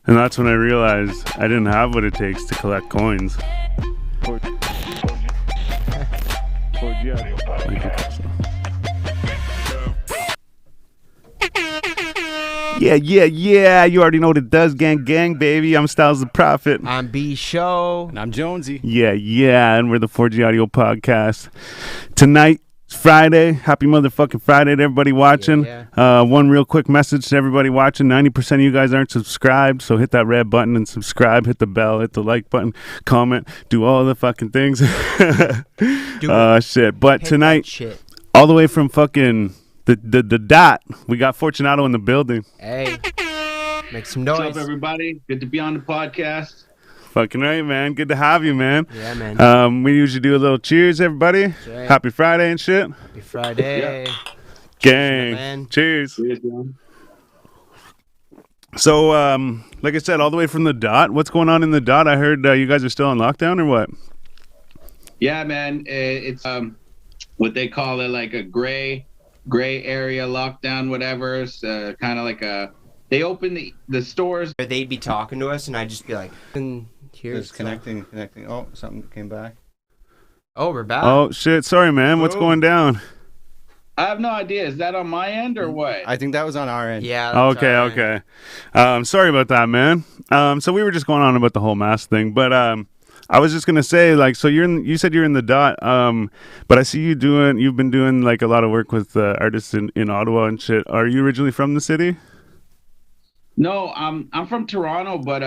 And that's when I realized I didn't have what it takes to collect coins. Yeah. You already know what it does, gang, baby. I'm Styles the Prophet. I'm B Show. And I'm Jonesy. Yeah. And we're the 4G Audio Podcast. Tonight, Friday. Happy motherfucking Friday to everybody watching. Yeah. One real quick message to everybody watching. 90% of you guys aren't subscribed, so hit that red button and subscribe. Hit the bell, hit the like button, comment, do all the fucking things. Shit. But Hit tonight, shit. all the way from fucking the dot, we got Fortunato in the building. Hey, make some What's noise. up, everybody? Good to be on the podcast. Fucking right, man. Good to have you, man. Yeah, man. We usually do a little cheers, everybody. Right. Happy Friday and shit. Happy Friday. Gang. man. Cheers. Cheers, man. So, like I said, all the way from the dot. What's going on in the dot? I heard you guys are still on lockdown or what? Yeah, man. It's what they call it, like a gray area lockdown, whatever. It's kind of like they open the stores. They'd be talking to us, and I'd just be like, and here's Just connecting. Oh, something came back. Oh, we're back. Oh, shit. Sorry, man. What's Oh. going down? I have no idea. Is that on my end or what? I think that was on our end. Yeah. that's Okay, all right. okay. Sorry about that, man. So we were just going on about the whole mask thing, but I was just gonna say, like, so you said you're in the dot, but I see you've been doing like a lot of work with artists in Ottawa and shit. Are you originally from the city? No, I'm from Toronto, but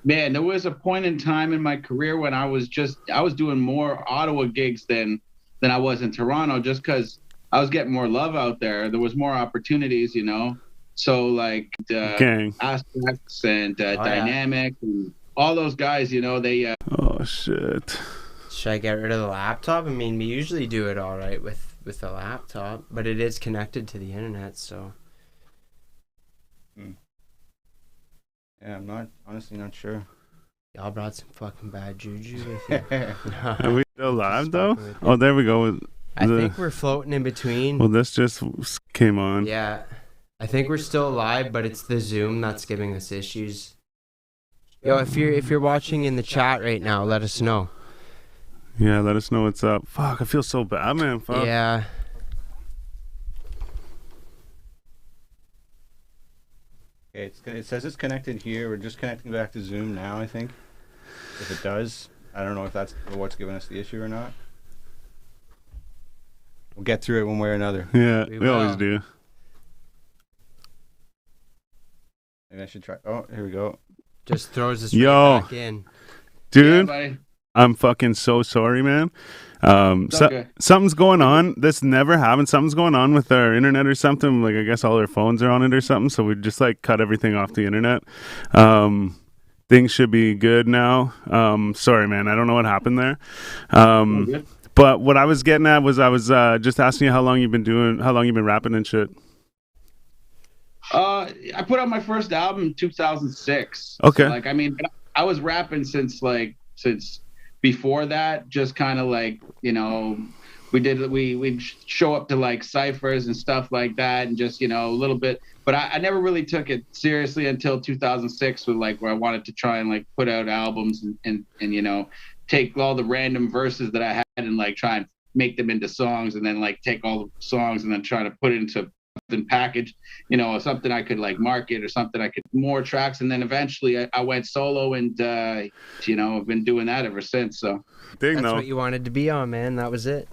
man, there was a point in time in my career when I was doing more Ottawa gigs than I was in Toronto, just because I was getting more love out there. There was more opportunities, you know. So like Gang. Aspects and yeah. Dynamic and all those guys, you know, they Oh shit. Should I get rid of the laptop? I mean, we usually do it all right with the laptop, but it is connected to the internet, so. Yeah, I'm honestly not sure. Y'all brought some fucking bad juju with you. Are we still live though? Fucking with Oh, there we go. I think we're floating in between. Well, this just came on. Yeah. I think we're still live, but it's the Zoom that's giving us issues. Yo, if you're watching in the chat right now, let us know. Yeah, let us know what's up. Fuck, I feel so bad, man. Fuck. Yeah. Okay, it says it's connected here. We're just connecting back to Zoom now, I think. If it does, I don't know if that's what's giving us the issue or not. We'll get through it one way or another. Yeah, We we always will. do. Maybe I should try. Oh, here we go. Just throws us Yo. right back in. Dude, buddy. I'm fucking so sorry, man. It's okay. Something's going on. This never happened. Something's going on with our internet or something. Like, I guess all our phones are on it or something. So we just like cut everything off the internet. Things should be good now. Sorry, man. I don't know what happened there. All good. But what I was getting at was I was just asking you how long you've been rapping and shit. I put out my first album in 2006. Okay. So, like, I mean, I was rapping since before that. Just kind of like, you know, we'd show up to like ciphers and stuff like that, and just, you know, a little bit. But I never really took it seriously until 2006, with like where I wanted to try and like put out albums and you know, take all the random verses that I had and like try and make them into songs, and then like take all the songs and then try to put it into something packaged, you know, something I could like market or something I could more tracks. And then eventually I went solo, and you know, I've been doing that ever since. So That's what you wanted to be on, man. That was it.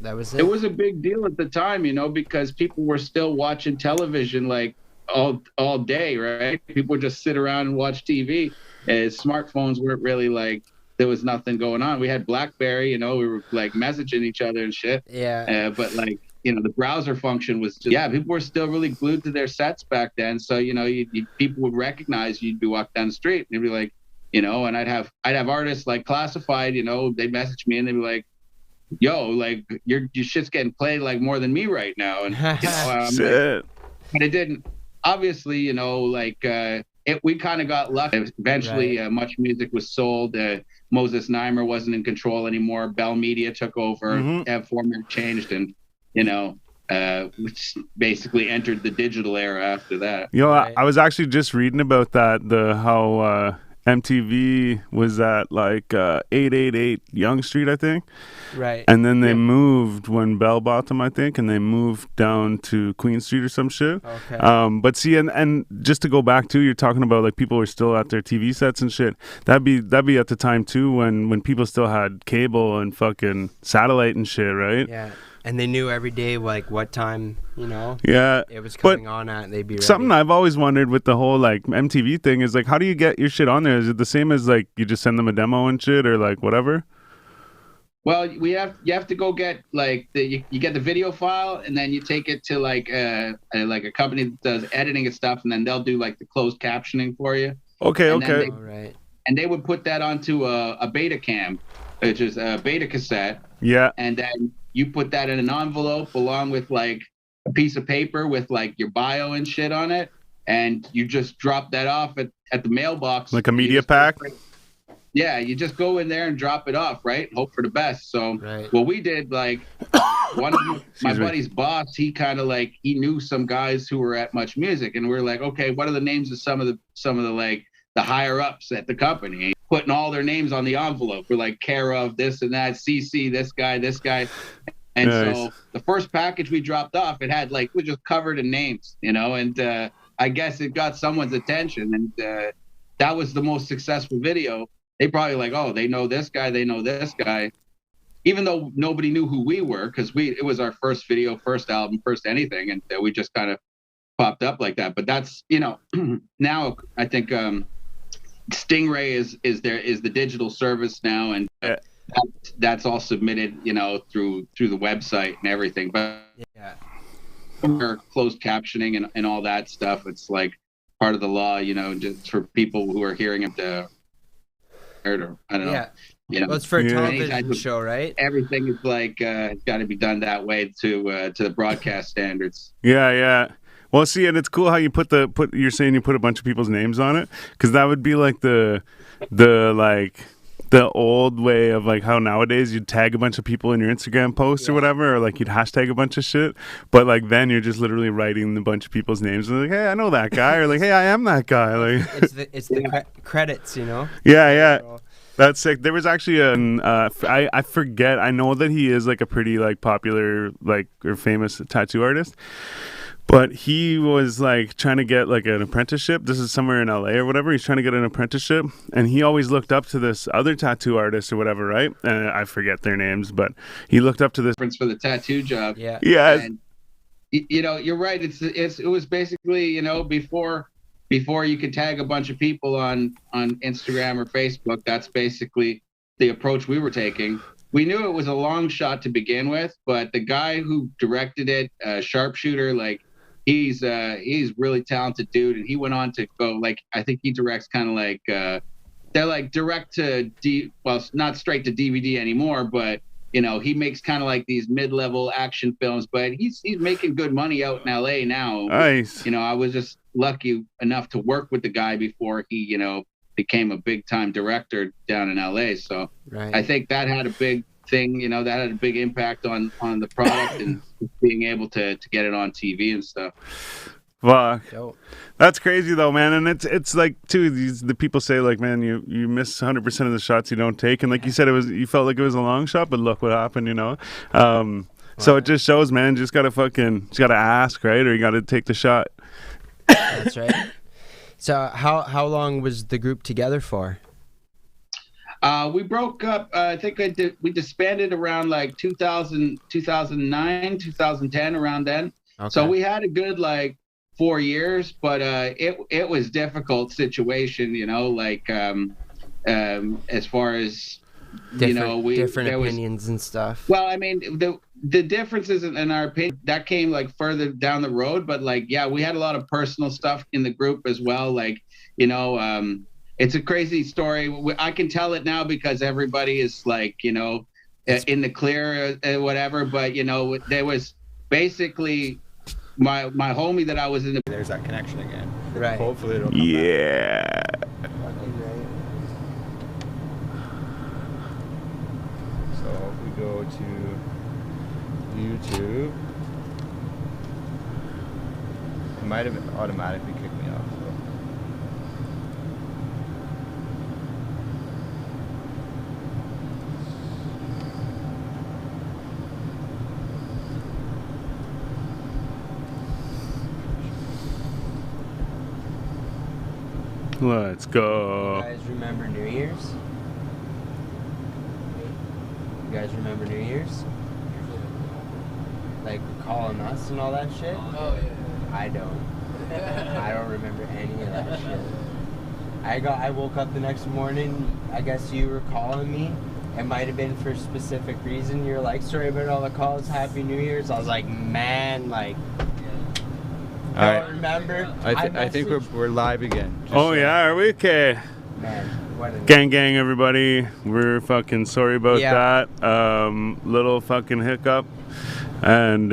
it was a big deal at the time, you know, because people were still watching television like all day, right? People would just sit around and watch TV. Smartphones weren't really like, there was nothing going on. We had BlackBerry, you know, we were like messaging each other and shit. Yeah. But like, you know, the browser function was just, people were still really glued to their sets back then. So, you know, people would recognize you'd be walking down the street and they'd be like, you know, and I'd have artists like classified, you know, they'd message me and they'd be like, yo, like your shit's getting played like more than me right now. And, you know, Shit. but it didn't, obviously, you know, like, we kind of got lucky. Eventually, Right. Much Music was sold. Moses Neimer wasn't in control anymore. Bell Media took over. Mhm. Format changed, and you know, which basically entered the digital era after that. You know, Right. I was actually just reading about that, how MTV was at like 888 Young Street, I think. Right. And then they Yeah. moved when Bell bought them, I think, and they moved down to Queen Street or some shit. Okay. But see, and just to go back to, you're talking about like people were still at their TV sets and shit. That'd be at the time too when people still had cable and fucking satellite and shit, right? Yeah. And they knew every day like what time, you know, Yeah. it was But coming on at, and they'd be ready. something I've always wondered with the whole like MTV thing is like, how do you get your shit on there? Is it the same as like you just send them a demo and shit, or like whatever? Well, you have to go get like you get the video file, and then you take it to like a company that does editing and stuff, and then they'll do like the closed captioning for you. Okay, And then okay. All right. And they would put that onto a beta cam, which is a beta cassette, Yeah. and then you put that in an envelope along with like a piece of paper with like your bio and shit on it, and you just drop that off at the mailbox. Like a You media just- pack? Yeah, you just go in there and drop it off, right? Hope for the best. So Right. what we did, like one of my Excuse me. buddy's boss, he kind of like he knew some guys who were at Much Music, and we're like, okay, what are the names of some of the like the higher ups at the company? Putting all their names on the envelope. We're like care of this and that, CC, this guy. And Nice. so the first package we dropped off, it had like, we just covered in names, you know, and I guess it got someone's attention, and that was the most successful video. They probably like, oh, they know this guy, even though nobody knew who we were, because it was our first video, first album, first anything, and we just kind of popped up like that. But that's, you know, now I think Stingray is the digital service now, and that's all submitted, you know, through the website and everything. But Yeah. for closed captioning and all that stuff, it's like part of the law, you know, just for people who are hearing it, or I don't know, Yeah. you know. Well, it's for a Yeah. television Anytime- show, right? Everything is like it's got to be done that way to the broadcast standards. Yeah. Well, see, and it's cool how you you're saying you put a bunch of people's names on it, because that would be like the old way of like how nowadays you'd tag a bunch of people in your Instagram posts or Yeah. whatever, or like you'd hashtag a bunch of shit. But like then you're just literally writing a bunch of people's names and like, hey, I know that guy, or like, hey, I am that guy. Like, It's the credits, you know. yeah. So, That's sick. There was actually I forget. I know that he is like a pretty like popular like or famous tattoo artist, but he was like trying to get like an apprenticeship. This is somewhere in LA or whatever. He's trying to get an apprenticeship, and he always looked up to this other tattoo artist or whatever, right? And I forget their names, but he looked up to this. Difference for the tattoo job. yeah. Yes. And you know, you're right. It was basically, you know, before you could tag a bunch of people on Instagram or Facebook. That's basically the approach we were taking. We knew it was a long shot to begin with, but the guy who directed it, Sharpshooter, like he's really talented dude, and he went on to go, like, I think he directs kind of like they're like direct to well, not straight to DVD anymore, but you know, he makes kind of like these mid-level action films, but he's making good money out in LA now. Nice. You know, I was just lucky enough to work with the guy before he, you know, became a big-time director down in LA. So Right. I think that had a big thing, you know, that had a big impact on the product and being able to get it on TV and stuff. Fuck. Dope. That's crazy though, man. And it's like too. The people say like, man, you miss 100% of the shots you don't take, and like you said, you felt like it was a long shot, but look what happened, you know. So it just shows, man. You just gotta ask, right, or you gotta take the shot. That's right. So how long was the group together for? We broke up. I think we disbanded around like 2000, 2009, 2010, around then. Okay. So we had a good like 4 years, but it was difficult situation, you know, like as far as you know, different there was- opinions and stuff. well, I mean, the differences in our opinion that came like further down the road, but like, yeah, we had a lot of personal stuff in the group as well. Like, you know, it's a crazy story. I can tell it now because everybody is like, you know, in the clear, whatever. But you know, there was basically my homie that I was in the. There's that connection again. Right. Hopefully it'll come back. Yeah. So if we go to YouTube, might have automatically kicked me off. Let's go. You guys remember New Year's? You guys remember New Year's? Like calling us and all that shit? Oh yeah. I don't. I don't remember any of that shit. I woke up the next morning, I guess you were calling me. It might have been for a specific reason. You're like, sorry about all the calls, Happy New Year's. I was like, man, like, All don't right. remember. I think we're live again. Just Oh saying. yeah, are we okay? Man, what a Gang, everybody. We're fucking sorry about Yeah. that. Little fucking hiccup and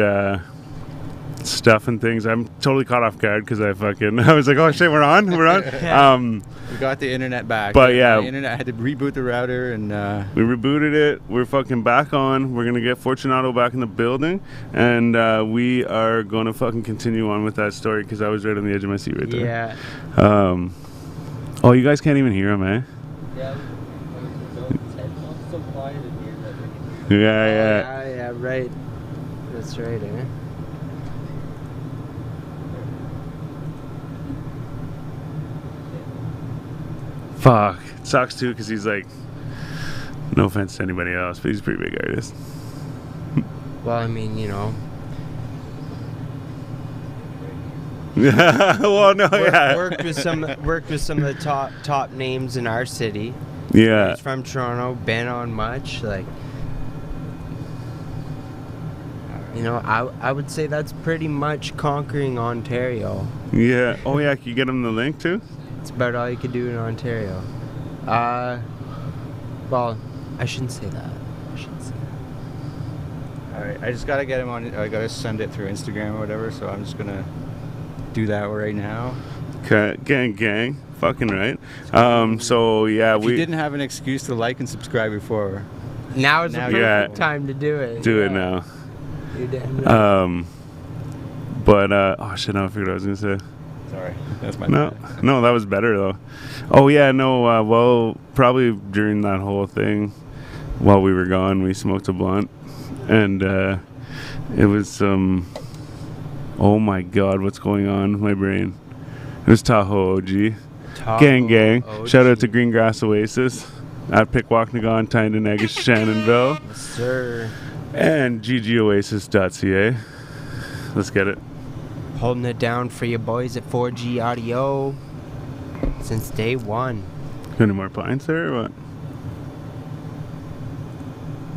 stuff and things. I'm totally caught off guard because I was like, oh shit, we're on. We got the internet back. But yeah. the internet had to reboot the router and. We rebooted it. We're fucking back on. We're gonna get Fortunato back in the building, and we are gonna fucking continue on with that story because I was right on the edge of my seat right there. Yeah. Oh, you guys can't even hear him, eh? Yeah. So quiet in here that we can Yeah. Yeah, right. That's right, eh? Fuck. It sucks too because he's like, no offense to anybody else, but he's a pretty big artist. Well, I mean, you know, Well, no, yeah. worked with some of the top names in our city. Yeah. He's from Toronto, been on much, like, you know, I would say that's pretty much conquering Ontario. Yeah. Oh, yeah. Can you get him the link too? It's about all you could do in Ontario. Well, I shouldn't say that. All right, I just gotta get him on. I gotta send it through Instagram or whatever. So I'm just gonna do that right now. Okay. Gang. Fucking right. So, yeah, If you didn't have an excuse to like and subscribe before, Now is the Now perfect you got- time to do it. do it now. You're damn right. But, oh shit, now I figured what I was gonna say. sorry, that's my No, bad. no, that was better though. Oh yeah, no. Well, probably during that whole thing, while we were gone, we smoked a blunt, and it was oh my god, what's going on with my brain? It was Tahoe OG. Gang. Tahoe Shout out OG. to Greengrass Oasis at Pickwacknagon, Tyndon, Shannonville, Yes, sir. and ggoasis.ca. Let's get it. Holding it down for you boys at 4G Audio since day one. Any more pints there or what?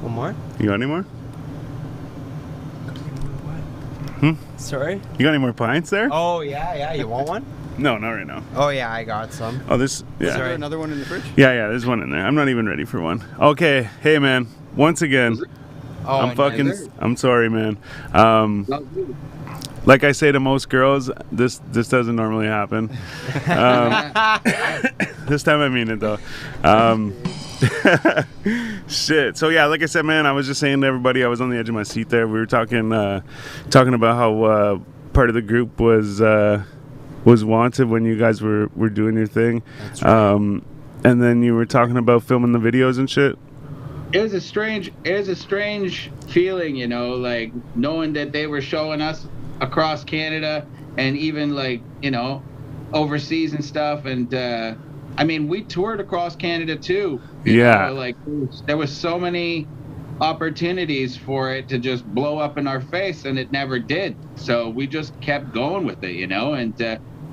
One more? You got any more? Hmm? Sorry? You got any more pints there? Oh, yeah. You want one? No, not right now. Oh, yeah, I got some. Oh, this. Is Yeah. there another one in the fridge? Yeah, there's one in there. I'm not even ready for one. Okay, hey man. Once again, Oh, I'm fucking. another? I'm sorry, man. Like I say to most girls, this doesn't normally happen. This time I mean it though. Shit. So yeah, like I said, man, I was just saying to everybody, I was on the edge of my seat there. We were talking about how part of the group was wanted when you guys were doing your thing. That's right. And then you were talking about filming the videos and shit. It was a strange feeling, you know, like knowing that they were showing us across Canada and even like, you know, overseas and stuff. And I mean, we toured across Canada too. You know, like there was so many opportunities for it to just blow up in our face, and it never did. So we just kept going with it, you know. And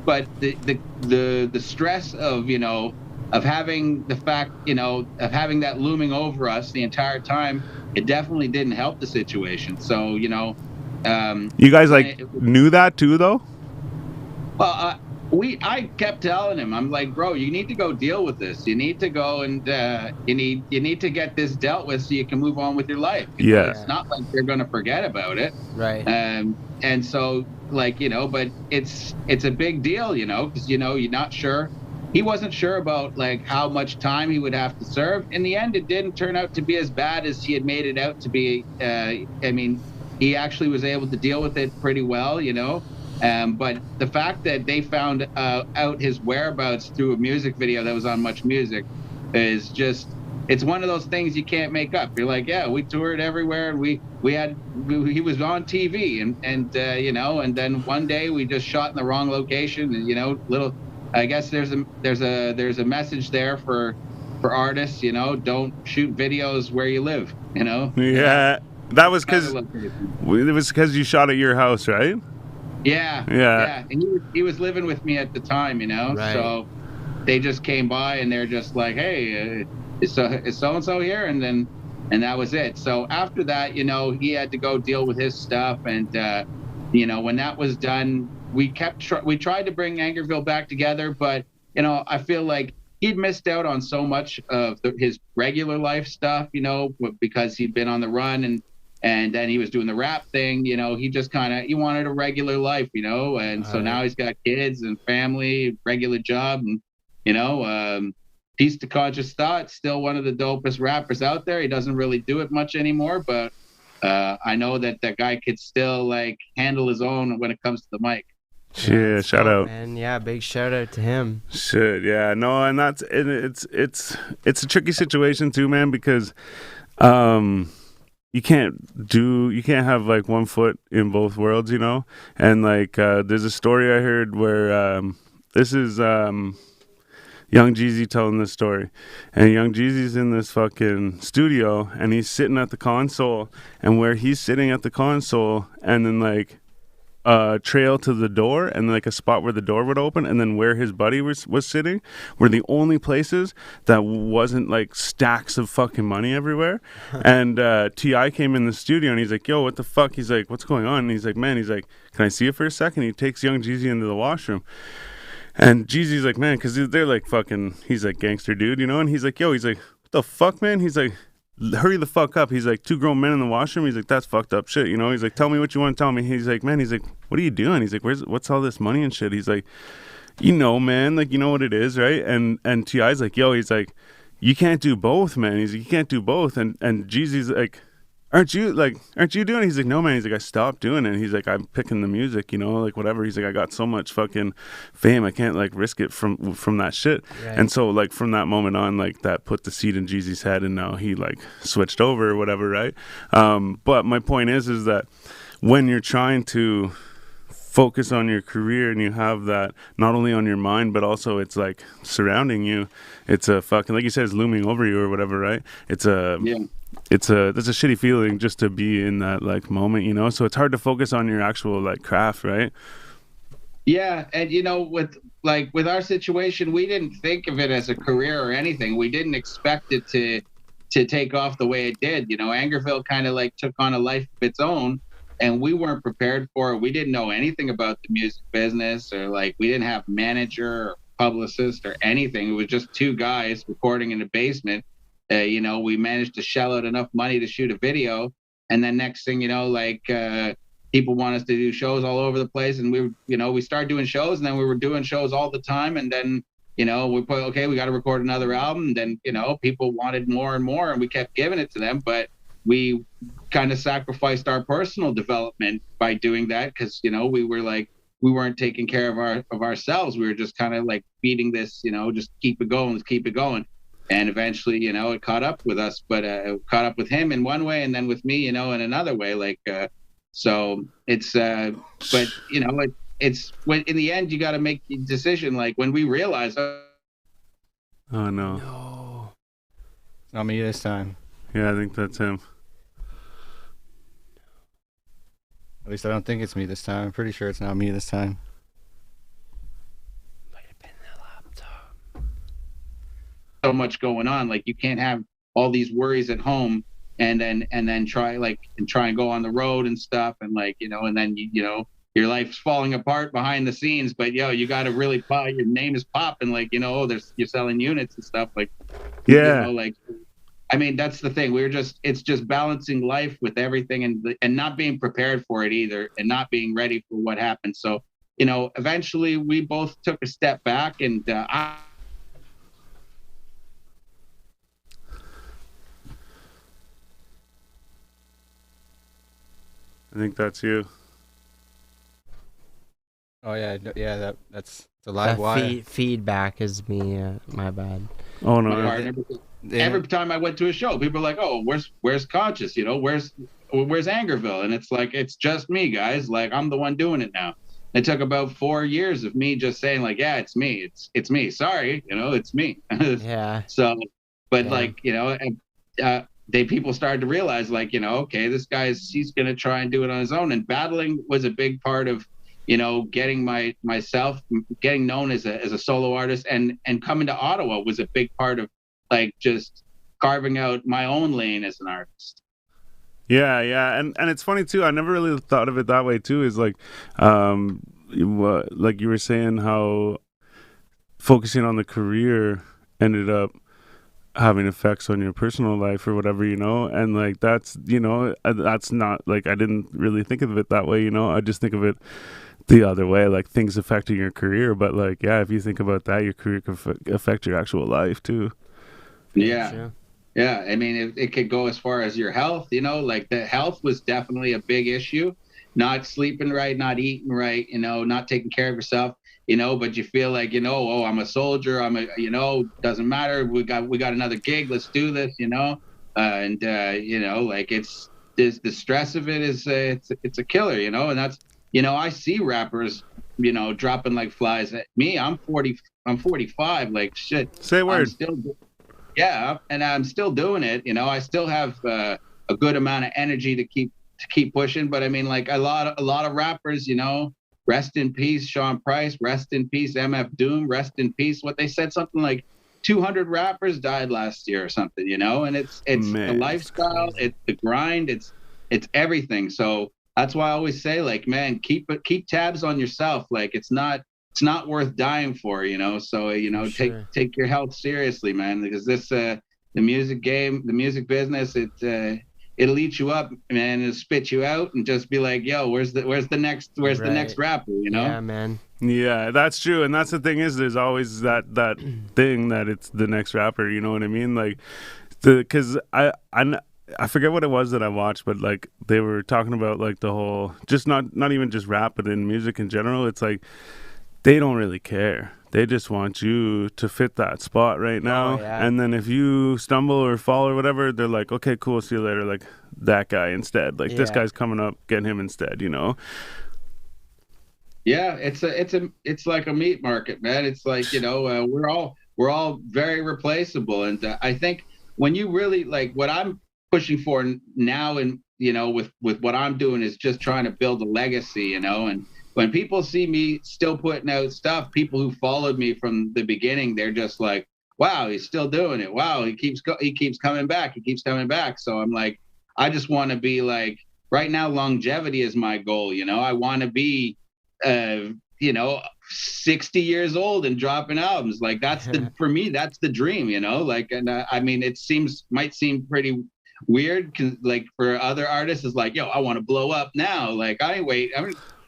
but the stress of, you know, of having the fact, you know, of having that looming over us the entire time, it definitely didn't help the situation. So, you know, You guys knew that too, though. well, I kept telling him, I'm like, bro, you need to go deal with this. You need to go and you need to get this dealt with so you can move on with your life. You know, Yeah. it's not like they're gonna forget about it. Right. And so, like, you know, but it's a big deal, you know, because, you know, you're not sure. He wasn't sure about like how much time he would have to serve. In the end, it didn't turn out to be as bad as he had made it out to be. I mean, he actually was able to deal with it pretty well, you know. But the fact that they found out his whereabouts through a music video that was on Much Music is just, it's one of those things you can't make up. You're like, yeah, we toured everywhere, and he was on TV, and then one day we just shot in the wrong location, and little. I guess there's a message there for artists. Don't shoot videos where you live. Yeah, that was Better because location. it was because you shot at your house, right? Yeah, Yeah. yeah, and he was living with me at the time. Right. So they just came by and they're just like, hey, is so and so here, and that was it. So after that, he had to go deal with his stuff, and when that was done, we tried to bring Angerville back together, but I feel like he'd missed out on so much of his regular life stuff, because he'd been on the run, and then he was doing the rap thing. He just he wanted a regular life, and so now he's got kids and family, regular job, and Peace to Conscious Thought, still one of the dopest rappers out there. He doesn't really do it much anymore, but I know that guy could still like handle his own when it comes to the mic. Yeah, shout out. Man, yeah, big shout out to him. Shit, yeah, no, and it's a tricky situation too, man, because you can't have like one foot in both worlds, and like there's a story I heard where this is Young Jeezy telling this story, and Young Jeezy's in this fucking studio, and he's sitting at the console, and where he's sitting at the console, and then like trail to the door, and like a spot where the door would open, and then where his buddy was sitting were the only places that wasn't like stacks of fucking money everywhere. And T.I. came in the studio, and he's like, yo, what the fuck? He's like, what's going on? And he's like, man, can I see it for a second? He takes Young Jeezy into the washroom, and Jeezy's like, man, because they're like fucking, he's like gangster dude, and he's like, yo, he's like, what the fuck, man? He's like, hurry the fuck up. He's like, two grown men in the washroom. He's like, that's fucked up shit, He's like, tell me what you want to tell me. He's like, man, what are you doing? He's like, what's all this money and shit? He's like, man, like, what it is, right? And T.I.'s like, yo, he's like, you can't do both, man. He's like, you can't do both. And Jeezy's like, aren't you doing it? He's like, no, man. He's like, I stopped doing it. He's like, I'm picking the music, like whatever. He's like, I got so much fucking fame, I can't like risk it from that shit. Right. And so like from that moment on, like that put the seed in Jeezy's head, and now he like switched over or whatever, right? But my point is that when you're trying to focus on your career, and you have that not only on your mind but also it's like surrounding you, it's a fucking, like you said, it's looming over you or whatever, right? It's a that's a shitty feeling just to be in that like moment, so it's hard to focus on your actual like craft, right? Yeah, and with our situation, we didn't think of it as a career or anything. We didn't expect it to take off the way it did. Angerville kind of like took on a life of its own, and we weren't prepared for it. We didn't know anything about the music business, or like we didn't have manager or publicist or anything. It was just two guys recording in the basement. We managed to shell out enough money to shoot a video, and then next thing people want us to do shows all over the place, and we started doing shows, and then we were doing shows all the time, and then we put, okay, we got to record another album, and then people wanted more and more, and we kept giving it to them, but we kind of sacrificed our personal development by doing that, because we weren't taking care of ourselves. We were just kind of like feeding this, just keep it going, let's keep it going. And eventually, it caught up with us, but it caught up with him in one way, and then with me, in another way. So it's, but it's when in the end you got to make the decision. Like when we realized, oh no, it's not me this time. Yeah, I think that's him. At least I don't think it's me this time. I'm pretty sure it's not me this time. So much going on, like you can't have all these worries at home and then try and go on the road and stuff, and and then your life's falling apart behind the scenes, but you got to really your name is popping, you're selling units and stuff, I mean, that's the thing. It's just balancing life with everything, and not being prepared for it either, and not being ready for what happened. So eventually we both took a step back, and I think that's you. Oh yeah, that's it's a The live wire. feedback is me. My bad. Oh My no. partner. They- Every time I went to a show, people are like, "Oh, where's Conscious? You know, where's Angerville?" And it's like, it's just me, guys. Like, I'm the one doing it now. It took about 4 years of me just saying, like, "Yeah, it's me. It's me. Sorry, it's me." Yeah. So, but Yeah. like, they people started to realize, like, okay, this he's gonna try and do it on his own. And battling was a big part of, getting myself getting known as a solo artist, and coming to Ottawa was a big part of, like, just carving out my own lane as an artist. Yeah, yeah, and it's funny too. I never really thought of it that way too. Is like, like you were saying, how focusing on the career ended up having effects on your personal life or whatever, and like that's not like, I didn't really think of it that way. I just think of it the other way, like things affecting your career. But like, yeah, if you think about that, your career could affect your actual life too. Yeah. Sure. Yeah, I mean, it could go as far as your health, like the health was definitely a big issue. Not sleeping right, not eating right, not taking care of yourself, but you feel like, oh, I'm a soldier. Doesn't matter. We got another gig. Let's do this, like the stress of it is, it's a killer, and that's, I see rappers, dropping like flies at me. I'm 45, like shit. Say a I'm word. still, yeah, and I'm still doing it. I still have a good amount of energy to keep pushing. But I mean, like a lot of rappers, rest in peace, Sean Price, rest in peace, MF Doom, rest in peace. What they said, something like 200 rappers died last year or something, and it's the Man, lifestyle, it's the grind, it's everything. So that's why I always say, like, man, keep tabs on yourself. Like, it's not worth dying for, so Sure. take your health seriously, man, because this the music game, the music business, it'll eat you up, man. It'll spit you out and just be like, yo, where's the next Right. rapper, Yeah, man. yeah, that's true. And that's the thing, is there's always that thing that it's the next rapper. You know what I mean? Like, because I forget what it was that I watched, but like they were talking about like the whole, just not even just rap, but in music in general. It's like they don't really care. They just want you to fit that spot right now. yeah. And then if you stumble or fall or whatever, they're like, okay, cool, see you later. Like that guy instead. Like this Yeah. guy's coming up, get him instead, Yeah, it's like a meat market, man. It's like, we're all very replaceable. And I think when you really, like, what I'm pushing for now, and with what I'm doing, is just trying to build a legacy, and when people see me still putting out stuff, people who followed me from the beginning, they're just like, wow, he's still doing it. Wow, he keeps coming back. He keeps coming back. So I'm like, I just want to be like, right now, longevity is my goal. I want to be, uh, 60 years old and dropping albums. Like, for me, that's the dream, like, and I mean, might seem pretty weird, 'cause, like, for other artists, it's like, yo, I want to blow up now. Like, I'm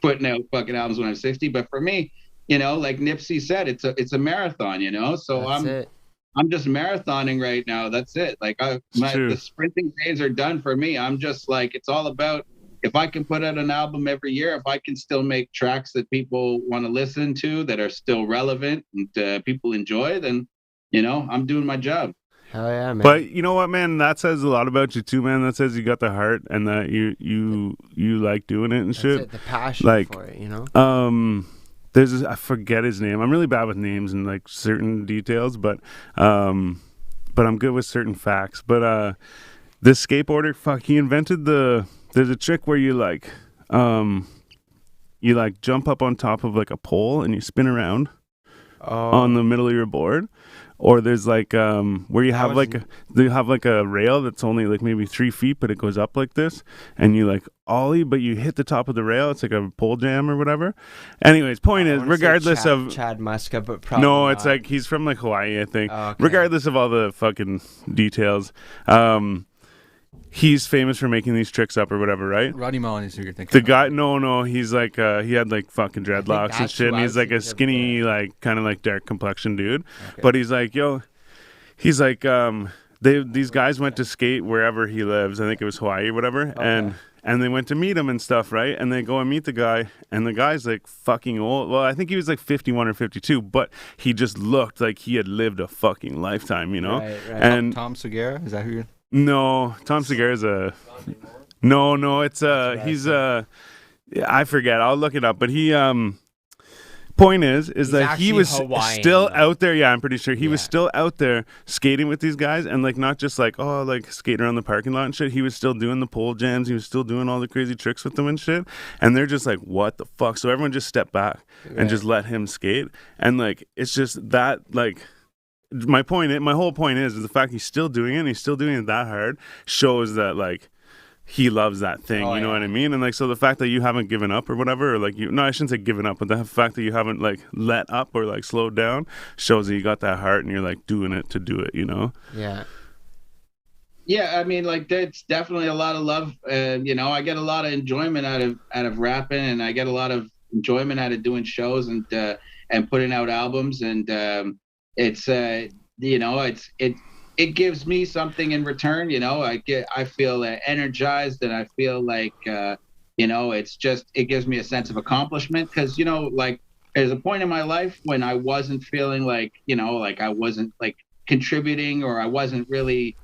putting out fucking albums when I'm 60. But for me, like Nipsey said, it's a marathon, so That's it. I'm just marathoning right now. That's it. Like, true. the sprinting days are done for me. I'm just like, it's all about, if I can put out an album every year, if I can still make tracks that people want to listen to, that are still relevant and people enjoy, then, I'm doing my job. Hell yeah, man. But you know what, man? That says a lot about you too, man. That says you got the heart and that you like doing it and That's shit. it, the passion Like, for it, I forget his name. I'm really bad with names and like certain details, but I'm good with certain facts. But this skateboarder, fuck, he invented there's a trick where you jump up on top of like a pole and you spin around on the middle of your board. Or there's like where you have they have like a rail that's only like maybe 3 feet, but it goes up like this, and you like ollie, but you hit the top of the rail. It's like a pole jam or whatever. Anyways, point is, regardless of Chad Muska, but probably no, it's not. like he's from like Hawaii, I think. Oh, okay. Regardless of all the fucking details, he's famous for making these tricks up or whatever, right? Rodney Mullen is who you're thinking. The of. guy, no, he's like, he had like fucking dreadlocks and that's shit, who and I he's was like a thinking of, skinny, like kind of like dark complexion dude. Okay. But he's like, he's like, these guys went to skate wherever he lives. I think it was Hawaii or whatever, and they went to meet him and stuff, right? And they go and meet the guy, and the guy's like fucking old. Well, I think he was like 51 or 52, but he just looked like he had lived a fucking lifetime, you know? Right. And Tom Segura, is that who you're? no, Tom Segura's no, it's he's I forget. I'll look it up, but he point is that he actually was Hawaiian, still though. out there. Yeah, I'm pretty sure he was Yeah. still out there skating with these guys, and like not just like skating around the parking lot and shit. He was still doing the pole jams. He was still doing all the crazy tricks with them and shit. And they're just like, what the fuck? So everyone just stepped back and just let him skate. And like it's just that like. My whole point is the fact he's still doing it and he's still doing it that hard shows that like he loves that thing, you know what I mean? And like so the fact that you haven't given up or whatever, or like I shouldn't say given up, but the fact that you haven't like let up or like slowed down shows that you got that heart and you're like doing it to do it, you know? Yeah. Yeah, I mean, like that's definitely a lot of love. You know, I get a lot of enjoyment out of rapping, and I get a lot of enjoyment out of doing shows and putting out albums, and it's you know, it gives me something in return. You know, I feel energized, and I feel like you know, it gives me a sense of accomplishment, because you know, like there's a point in my life when I wasn't feeling like, you know, like I wasn't like contributing, or I wasn't really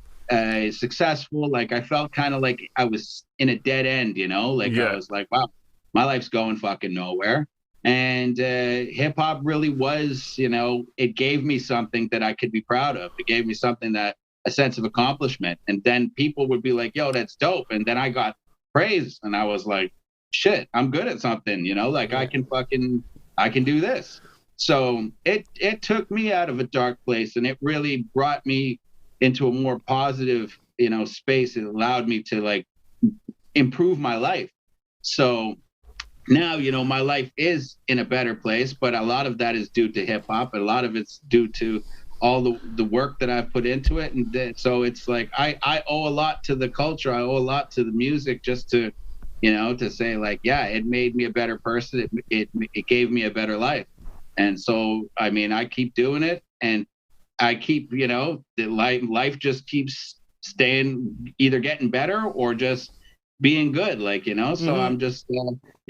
successful. Like I felt kind of like I was in a dead end, you know, like I was like, wow, my life's going fucking nowhere. And hip hop really was, you know, it gave me something that I could be proud of. It gave me something a sense of accomplishment. And then people would be like, yo, that's dope. And then I got praise, and I was like, shit, I'm good at something, you know, like I can do this. So it took me out of a dark place, and it really brought me into a more positive, you know, space. It allowed me to like improve my life. So now, you know, my life is in a better place, but a lot of that is due to hip hop. A lot of it's due to all the work that I've put into it. And so it's like, I owe a lot to the culture. I owe a lot to the music, just to, you know, to say like, yeah, it made me a better person. It gave me a better life. And so, I mean, I keep doing it, and I keep, you know, the life just keeps staying, either getting better or just being good, like, you know. So I'm just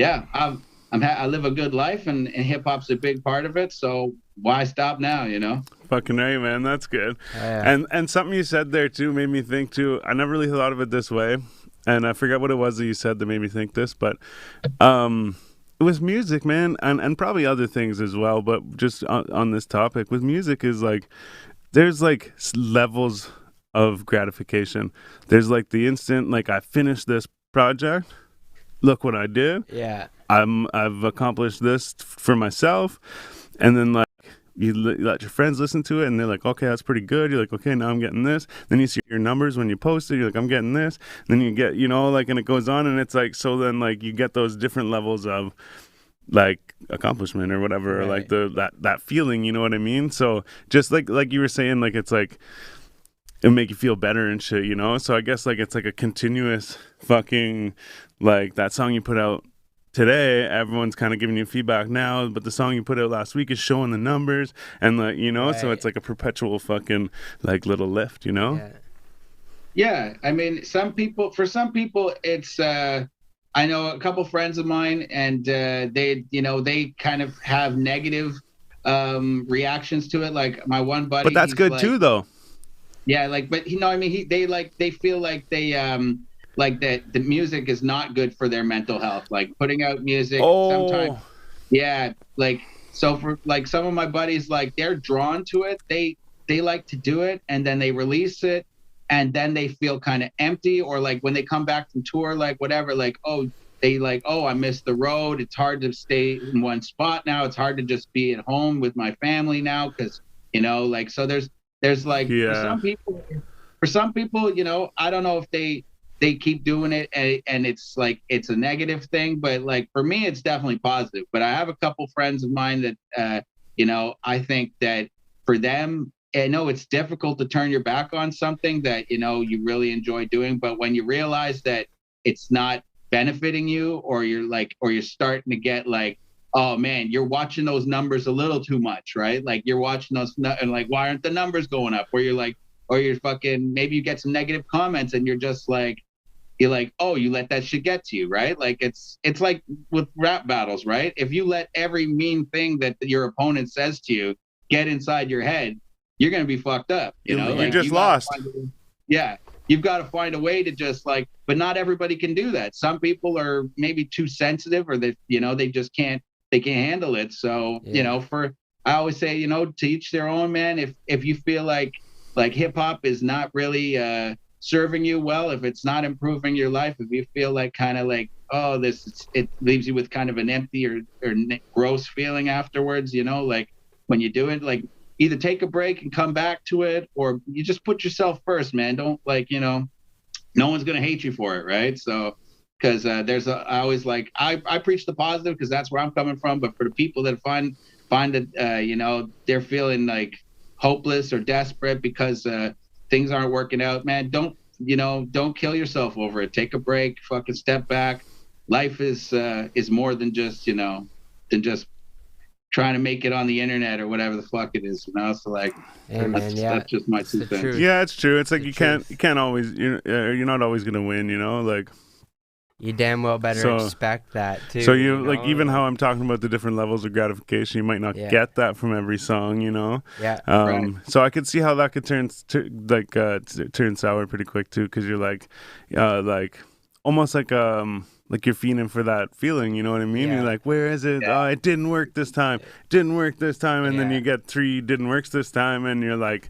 I live a good life, and hip hop's a big part of it, so why stop now, you know? Fucking right, man. That's good. And something you said there too made me think too. I never really thought of it this way, and I forget what it was that you said that made me think this, but with music, man, and probably other things as well, but just on this topic with music is like there's like levels of gratification. There's like the instant, like I finished this project, look what I did. Yeah. I've accomplished this for myself. And then like you let your friends listen to it, and they're like, okay, that's pretty good. You're like, okay, now I'm getting this. Then you see your numbers when you post it, you're like, I'm getting this. Then you get, you know, like, and it goes on, and it's like, so then like you get those different levels of like accomplishment or whatever, or like that feeling, you know what I mean? So just like you were saying, like it's like it'll make you feel better and shit, you know? So I guess like it's like a continuous fucking, like that song you put out today, everyone's kind of giving you feedback now, but the song you put out last week is showing the numbers, and like, you know, so it's like a perpetual fucking like little lift, you know? Yeah, I mean, for some people it's I know a couple friends of mine, and they, you know, they kind of have negative reactions to it. Like my one buddy, but that's good, like, too, though. Yeah, like, but you know, I mean, they feel like they like that the music is not good for their mental health. Like putting out music sometimes, yeah, like, so for like some of my buddies, like they're drawn to it. They like to do it, and then they release it, and then they feel kind of empty, or like when they come back from tour, like whatever, like, I missed the road. It's hard to stay in one spot now. It's hard to just be at home with my family now, because, you know, like, so there's like, for some people, you know, I don't know if they keep doing it and it's like it's a negative thing, but like for me it's definitely positive. But I have a couple friends of mine that you know, I think that for them, I know it's difficult to turn your back on something that, you know, you really enjoy doing, but when you realize that it's not benefiting you, or you're starting to get like, oh man, you're watching those numbers a little too much, right? Like you're watching those and like, why aren't the numbers going up? Or you're like, or you're fucking, maybe you get some negative comments and you're just like, you're like, oh, you let that shit get to you, right? Like it's like with rap battles, right? If you let every mean thing that your opponent says to you get inside your head, you're gonna be fucked up. You know, you like just lost. Yeah, you've got to find a way to just like, but not everybody can do that. Some people are maybe too sensitive, or they just can't handle it. So I always say, to each their own, man. If you feel like hip hop is not really serving you well, if it's not improving your life, if you feel like kind of like, oh, it leaves you with kind of an empty or gross feeling afterwards, like when you do it, like either take a break and come back to it, or you just put yourself first, man. Don't no one's going to hate you for it. Right. So, because I always like, I preach the positive because that's where I'm coming from. But for the people that find that, they're feeling like hopeless or desperate because things aren't working out, man, don't kill yourself over it. Take a break, fucking step back. Life is more than just, trying to make it on the internet or whatever the fuck it is, So like, that's just my 2 cents. Yeah, it's true. It's like you can't always, you're not always gonna win, like. You damn well better expect that too. So like even how I'm talking about the different levels of gratification, you might not get that from every song, Yeah. Right. So I could see how that could turn sour pretty quick too, because you're like almost like you're fiending for that feeling, you know what I mean? Yeah. You're like, where is it? Oh, it didn't work this time. And then you get 3 didn't works this time, and you're like,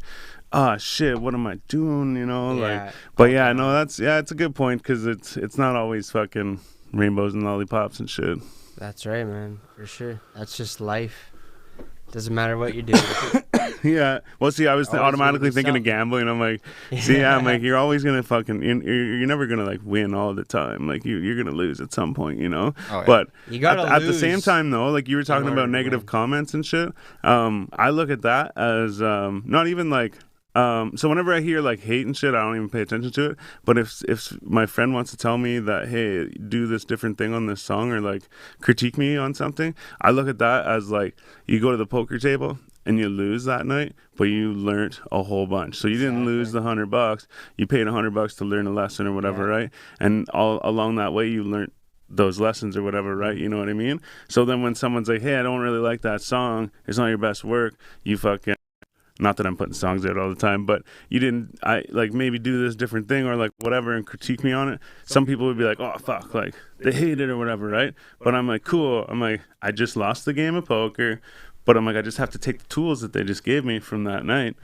oh shit, what am I doing? It's a good point, because it's not always fucking rainbows and lollipops and shit. That's right, man, for sure. That's just life. Doesn't matter what you do. Yeah. Well, see, I was automatically thinking of gambling. I'm like, I'm like, you're always gonna you're never gonna like win all the time. Like you're gonna lose at some point, Oh, yeah. But you gotta at the same time, though, like you were talking about negative comments and shit. I look at that as not even like. So whenever I hear like hate and shit, I don't even pay attention to it. But if my friend wants to tell me that, hey, do this different thing on this song, or like critique me on something, I look at that as like, you go to the poker table and you lose that night, but you learned a whole bunch. So you didn't lose the $100. You paid $100 to learn a lesson or whatever, right? And all along that way, you learned those lessons or whatever, right? You know what I mean? So then when someone's like, hey, I don't really like that song, it's not your best work, you fucking, not that I'm putting songs out all the time, but you didn't, maybe do this different thing or like whatever and critique me on it. Some people would be like, oh, fuck, like they hate it or whatever, right? But I'm like, cool. I'm like, I just lost the game of poker, but I'm like, I just have to take the tools that they just gave me from that night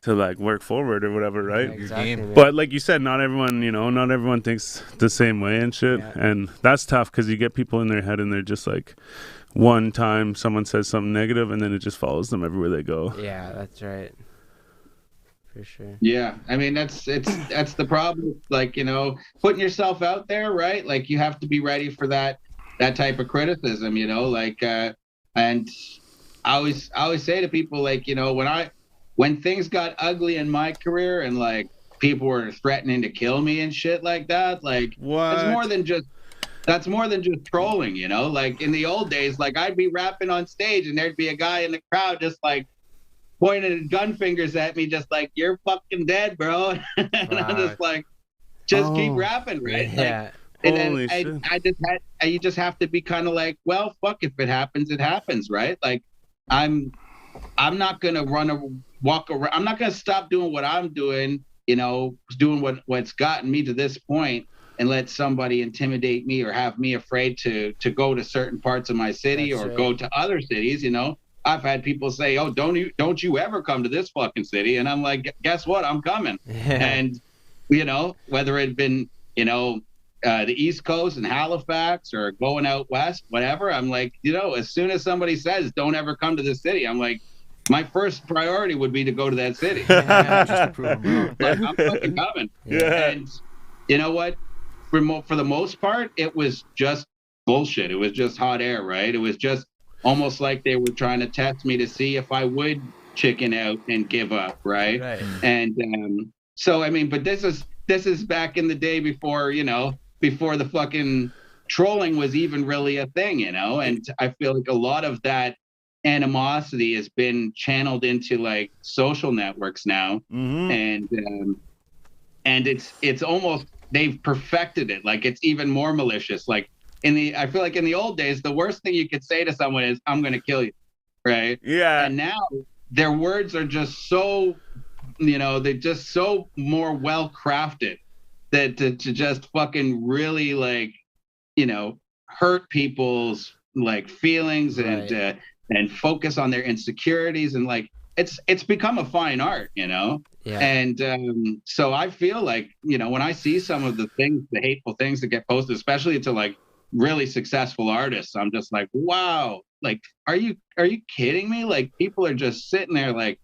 to like work forward or whatever, right? Exactly, but like you said, not everyone thinks the same way and shit. Yeah. And that's tough, because you get people in their head and they're just like, one time someone says something negative and then it just follows them everywhere they go. Yeah, that's right. For sure. Yeah, I mean that's the problem. Like, putting yourself out there, right? Like you have to be ready for that type of criticism, like and I always say to people, like, when things got ugly in my career and like people were threatening to kill me and shit like that, like that's more than just trolling, like in the old days, like I'd be rapping on stage and there'd be a guy in the crowd just like pointing gun fingers at me, just like, you're fucking dead, bro. And I'm just like, keep rapping, right? Yeah. Like, you just have to be kind of like, well, fuck, if it happens, it happens, right? Like I'm not gonna walk around. I'm not gonna stop doing what I'm doing, doing what's gotten me to this point, and let somebody intimidate me or have me afraid to go to certain parts of my city go to other cities. I've had people say, oh, don't you ever come to this fucking city. And I'm like, guess what? I'm coming. And, whether it been, the East Coast and Halifax or going out West, whatever, I'm like, as soon as somebody says, don't ever come to this city, I'm like, my first priority would be to go to that city. Just to prove them wrong. Like, I'm fucking coming. Yeah. And you know what? For the most part, it was just bullshit. It was just hot air, right? It was just almost like they were trying to test me to see if I would chicken out and give up, right? And so, I mean, but this is back in the day before, before the fucking trolling was even really a thing, and I feel like a lot of that animosity has been channeled into like social networks now. And it's almost they've perfected it. Like it's even more malicious. Like I feel like in the old days, the worst thing you could say to someone is, "I'm going to kill you," right? Yeah. And now their words are just so, they're just so more well crafted that to just fucking really like, hurt people's like feelings and focus on their insecurities, and like it's become a fine art, Yeah. And so I feel like, when I see some of the hateful things that get posted, especially to like really successful artists, I'm just like, wow, like are you kidding me? Like people are just sitting there like,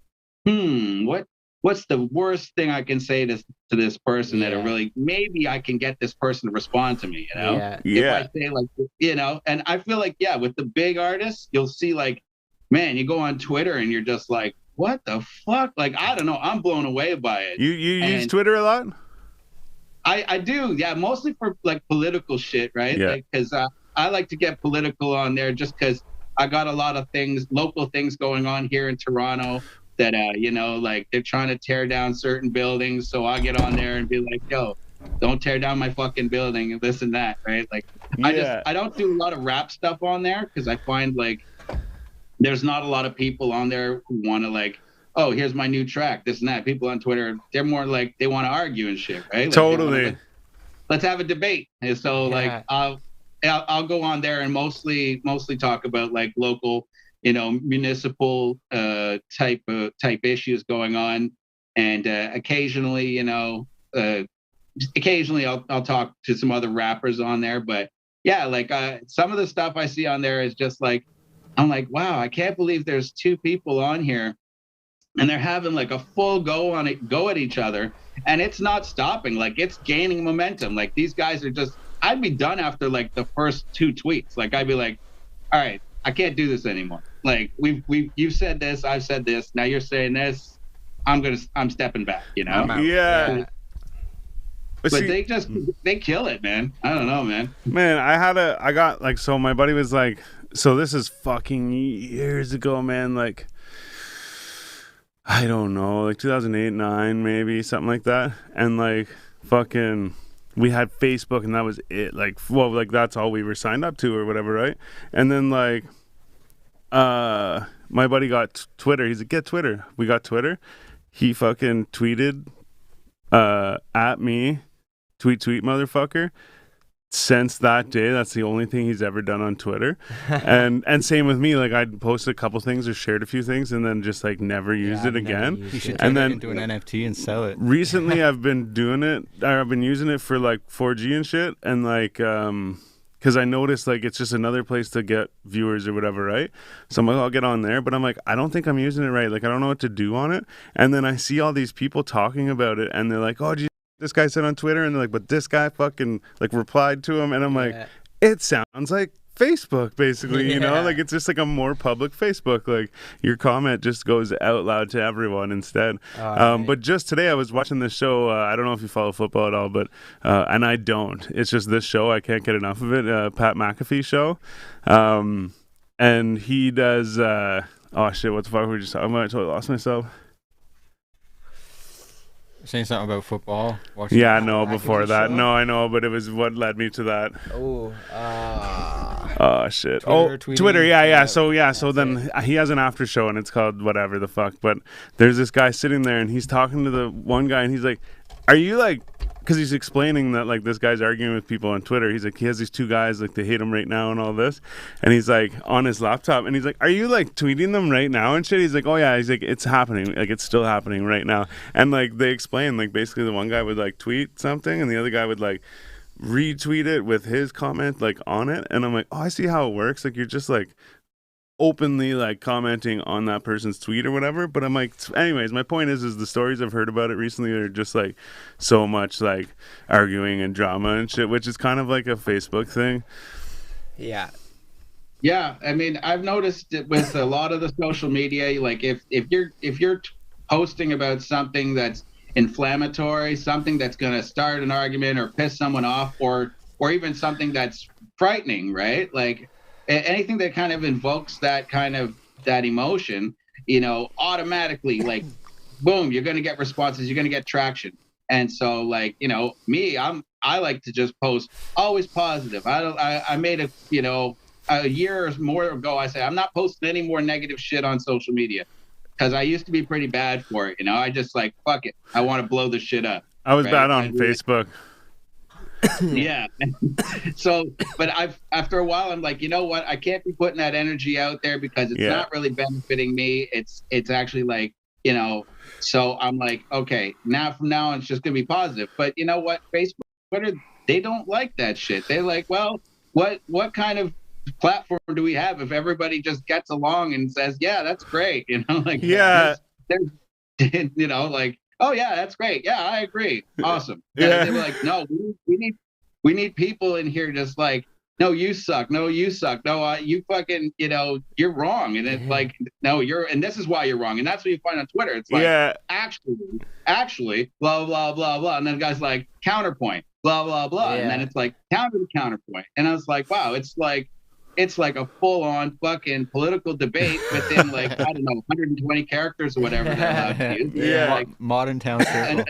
what's the worst thing I can say to this person that really maybe I can get this person to respond to me, If I say like, and I feel like, with the big artists, you'll see like, man, you go on Twitter and you're just like, what the fuck? Like, I don't know. I'm blown away by it. You use Twitter a lot? I do. Yeah. Mostly for like political shit. Right. Yeah. Like, cause I like to get political on there just cause I got a lot of local things going on here in Toronto that, like they're trying to tear down certain buildings. So I get on there and be like, yo, don't tear down my fucking building and this and that. Right. Like I don't do a lot of rap stuff on there because I find like there's not a lot of people on there who want to like, oh, here's my new track, this and that. People on Twitter, they're more like they want to argue and shit. Right. Like, totally. Let's have a debate. And so like I'll go on there and mostly talk about like local, municipal type issues going on, and occasionally, I'll talk to some other rappers on there. But yeah, like some of the stuff I see on there is just like, I'm like, wow, I can't believe there's two people on here and they're having like a full go at each other, and it's not stopping. Like it's gaining momentum. Like these guys are just, I'd be done after like the first two tweets. Like I'd be like, all right, I can't do this anymore. Like you've said this, I've said this, now you're saying this, I'm stepping back, Yeah. But they kill it, man. I don't know, man. Man, I got like, so my buddy was like, so this is fucking years ago, man. Like, I don't know, like 2008, 9, maybe something like that. And like, fucking, we had Facebook and that was it. Like, well, like that's all we were signed up to or whatever, right? And then like, my buddy got Twitter. He's like, get Twitter. We got Twitter. He fucking tweeted at me, tweet motherfucker. Since that day, that's the only thing he's ever done on Twitter. And same with me. Like I'd posted a couple things or shared a few things and then just like never used it again. You should turn it into an NFT and sell it. Recently I've been doing it, or I've been using it for like 4G and shit, and like because I noticed like it's just another place to get viewers or whatever, right? So I'm like, I'll get on there, but I'm like, I don't think I'm using it right. Like I don't know what to do on it. And then I see all these people talking about it and they're like, oh, this guy said on Twitter, and they're like, but this guy fucking like replied to him, and I'm like, it sounds like Facebook basically, like it's just like a more public Facebook. Like your comment just goes out loud to everyone instead. But just today I was watching this show. I don't know if you follow football at all, but and I don't. It's just this show. I can't get enough of it. Pat McAfee show, and he does. Oh shit! What the fuck were we just talking about? I totally lost myself. Saying something about football. Yeah, no, before that. Show? No, I know, but it was what led me to that. Oh, shit. Twitter. Yeah. So then he has an after show and it's called whatever the fuck. But there's this guy sitting there and he's talking to the one guy and he's like, are you like, because he's explaining that like this guy's arguing with people on Twitter. He's like, he has these two guys, like they hate him right now and all this. And he's like on his laptop and he's like, are you like tweeting them right now and shit? He's like, oh yeah. He's like, it's happening. Like it's still happening right now. And like they explain, like basically the one guy would like tweet something and the other guy would like retweet it with his comment like on it. And I'm like, oh, I see how it works. Like you're just like openly like commenting on that person's tweet or whatever. But I'm like, anyways, my point is the stories I've heard about it recently are just like so much like arguing and drama and shit, which is kind of like a Facebook thing. Yeah, I mean, I've noticed it with a lot of the social media, like if you're posting about something that's inflammatory, something that's going to start an argument or piss someone off, or even something that's frightening, right? Like anything that kind of invokes that emotion, automatically like boom, you're going to get responses, you're going to get traction. And so like, you know, I like to just post always positive. I made a year or more ago, I said, I'm not posting any more negative shit on social media because I used to be pretty bad for it. You know, I just like, fuck it. I want to blow this shit up. I was right? bad on Facebook. Yeah. So, but after a while, I'm like, you know what? I can't be putting that energy out there because it's not really benefiting me. It's actually like, you know, so I'm like, okay, from now on, it's just going to be positive. But you know what? Facebook, Twitter, they don't like that shit. They're like, well, what kind of platform do we have if everybody just gets along and says, yeah, that's great. You know, like, there's you know, like, oh yeah, that's great. Yeah, I agree. Awesome. Yeah. They were like, no, we need people in here just like, no, you suck. No, you suck. No, you fucking, you know, you're wrong. And it's like, no, and this is why you're wrong. And that's what you find on Twitter. It's like, actually, blah, blah, blah, blah. And then the guy's like, counterpoint, blah, blah, blah. And then it's like, counter to counterpoint. And I was like, wow, it's like a full-on fucking political debate within like, I don't know, 120 characters or whatever they're allowed to use. Yeah, like, modern town circle.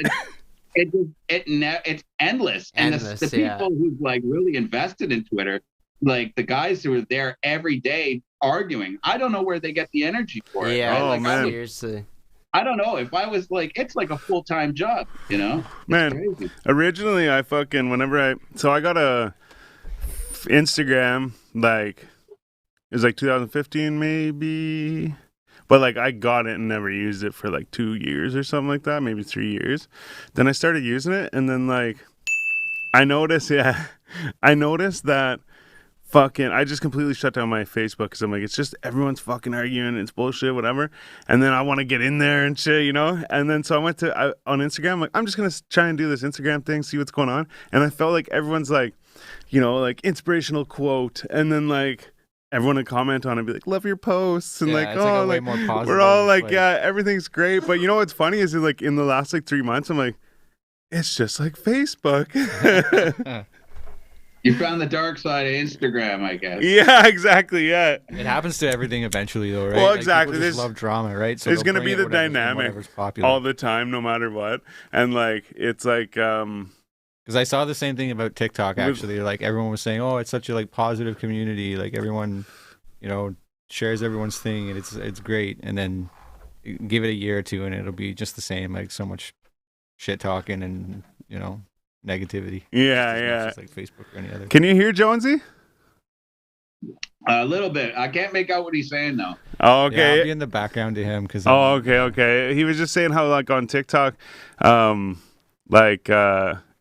It's endless. And the people who've like really invested in Twitter, like the guys who are there every day arguing, I don't know where they get the energy for it. Yeah, right? like, man. seriously. I don't know. If I was like, it's like a full-time job, you know? It's Man, crazy. originally I got a Instagram, like, it was like 2015 maybe. But like I got it and never used it for like 2 years or something like that, maybe 3 years. Then I started using it and then like I noticed that fucking I just completely shut down my Facebook because I'm like, it's just everyone's fucking arguing, it's bullshit, whatever. And then I want to get in there and shit, you know? And then so I went on Instagram, like I'm just gonna try and do this Instagram thing, see what's going on. And I felt like everyone's like, you know, like inspirational quote, and then like everyone would comment on it and be like, love your posts, and like, oh, like, way more positive, we're all like, yeah, everything's great. But you know what's funny is like in the last like 3 months, I'm like, it's just like Facebook. You found the dark side of Instagram, I guess. Yeah, exactly. Yeah. It happens to everything eventually, though, right? Well, like, exactly. People just love drama, right? So there's they'll gonna bring be it the whatever's- dynamic whatever's popular. all the time, no matter what. And like, it's like, Because I saw the same thing about TikTok, actually. Like, everyone was saying, oh, it's such a, like, positive community. Like, everyone, you know, shares everyone's thing, and it's great. And then give it a year or two, and it'll be just the same. Like, so much shit talking and, you know, negativity. yeah, Just as yeah. much as, like, Facebook or any other. Can you hear Jonesy? A little bit. I can't make out what he's saying though. Oh, Yeah, okay. I'll be in the background to him. Cause Oh, okay. He was just saying how like on TikTok,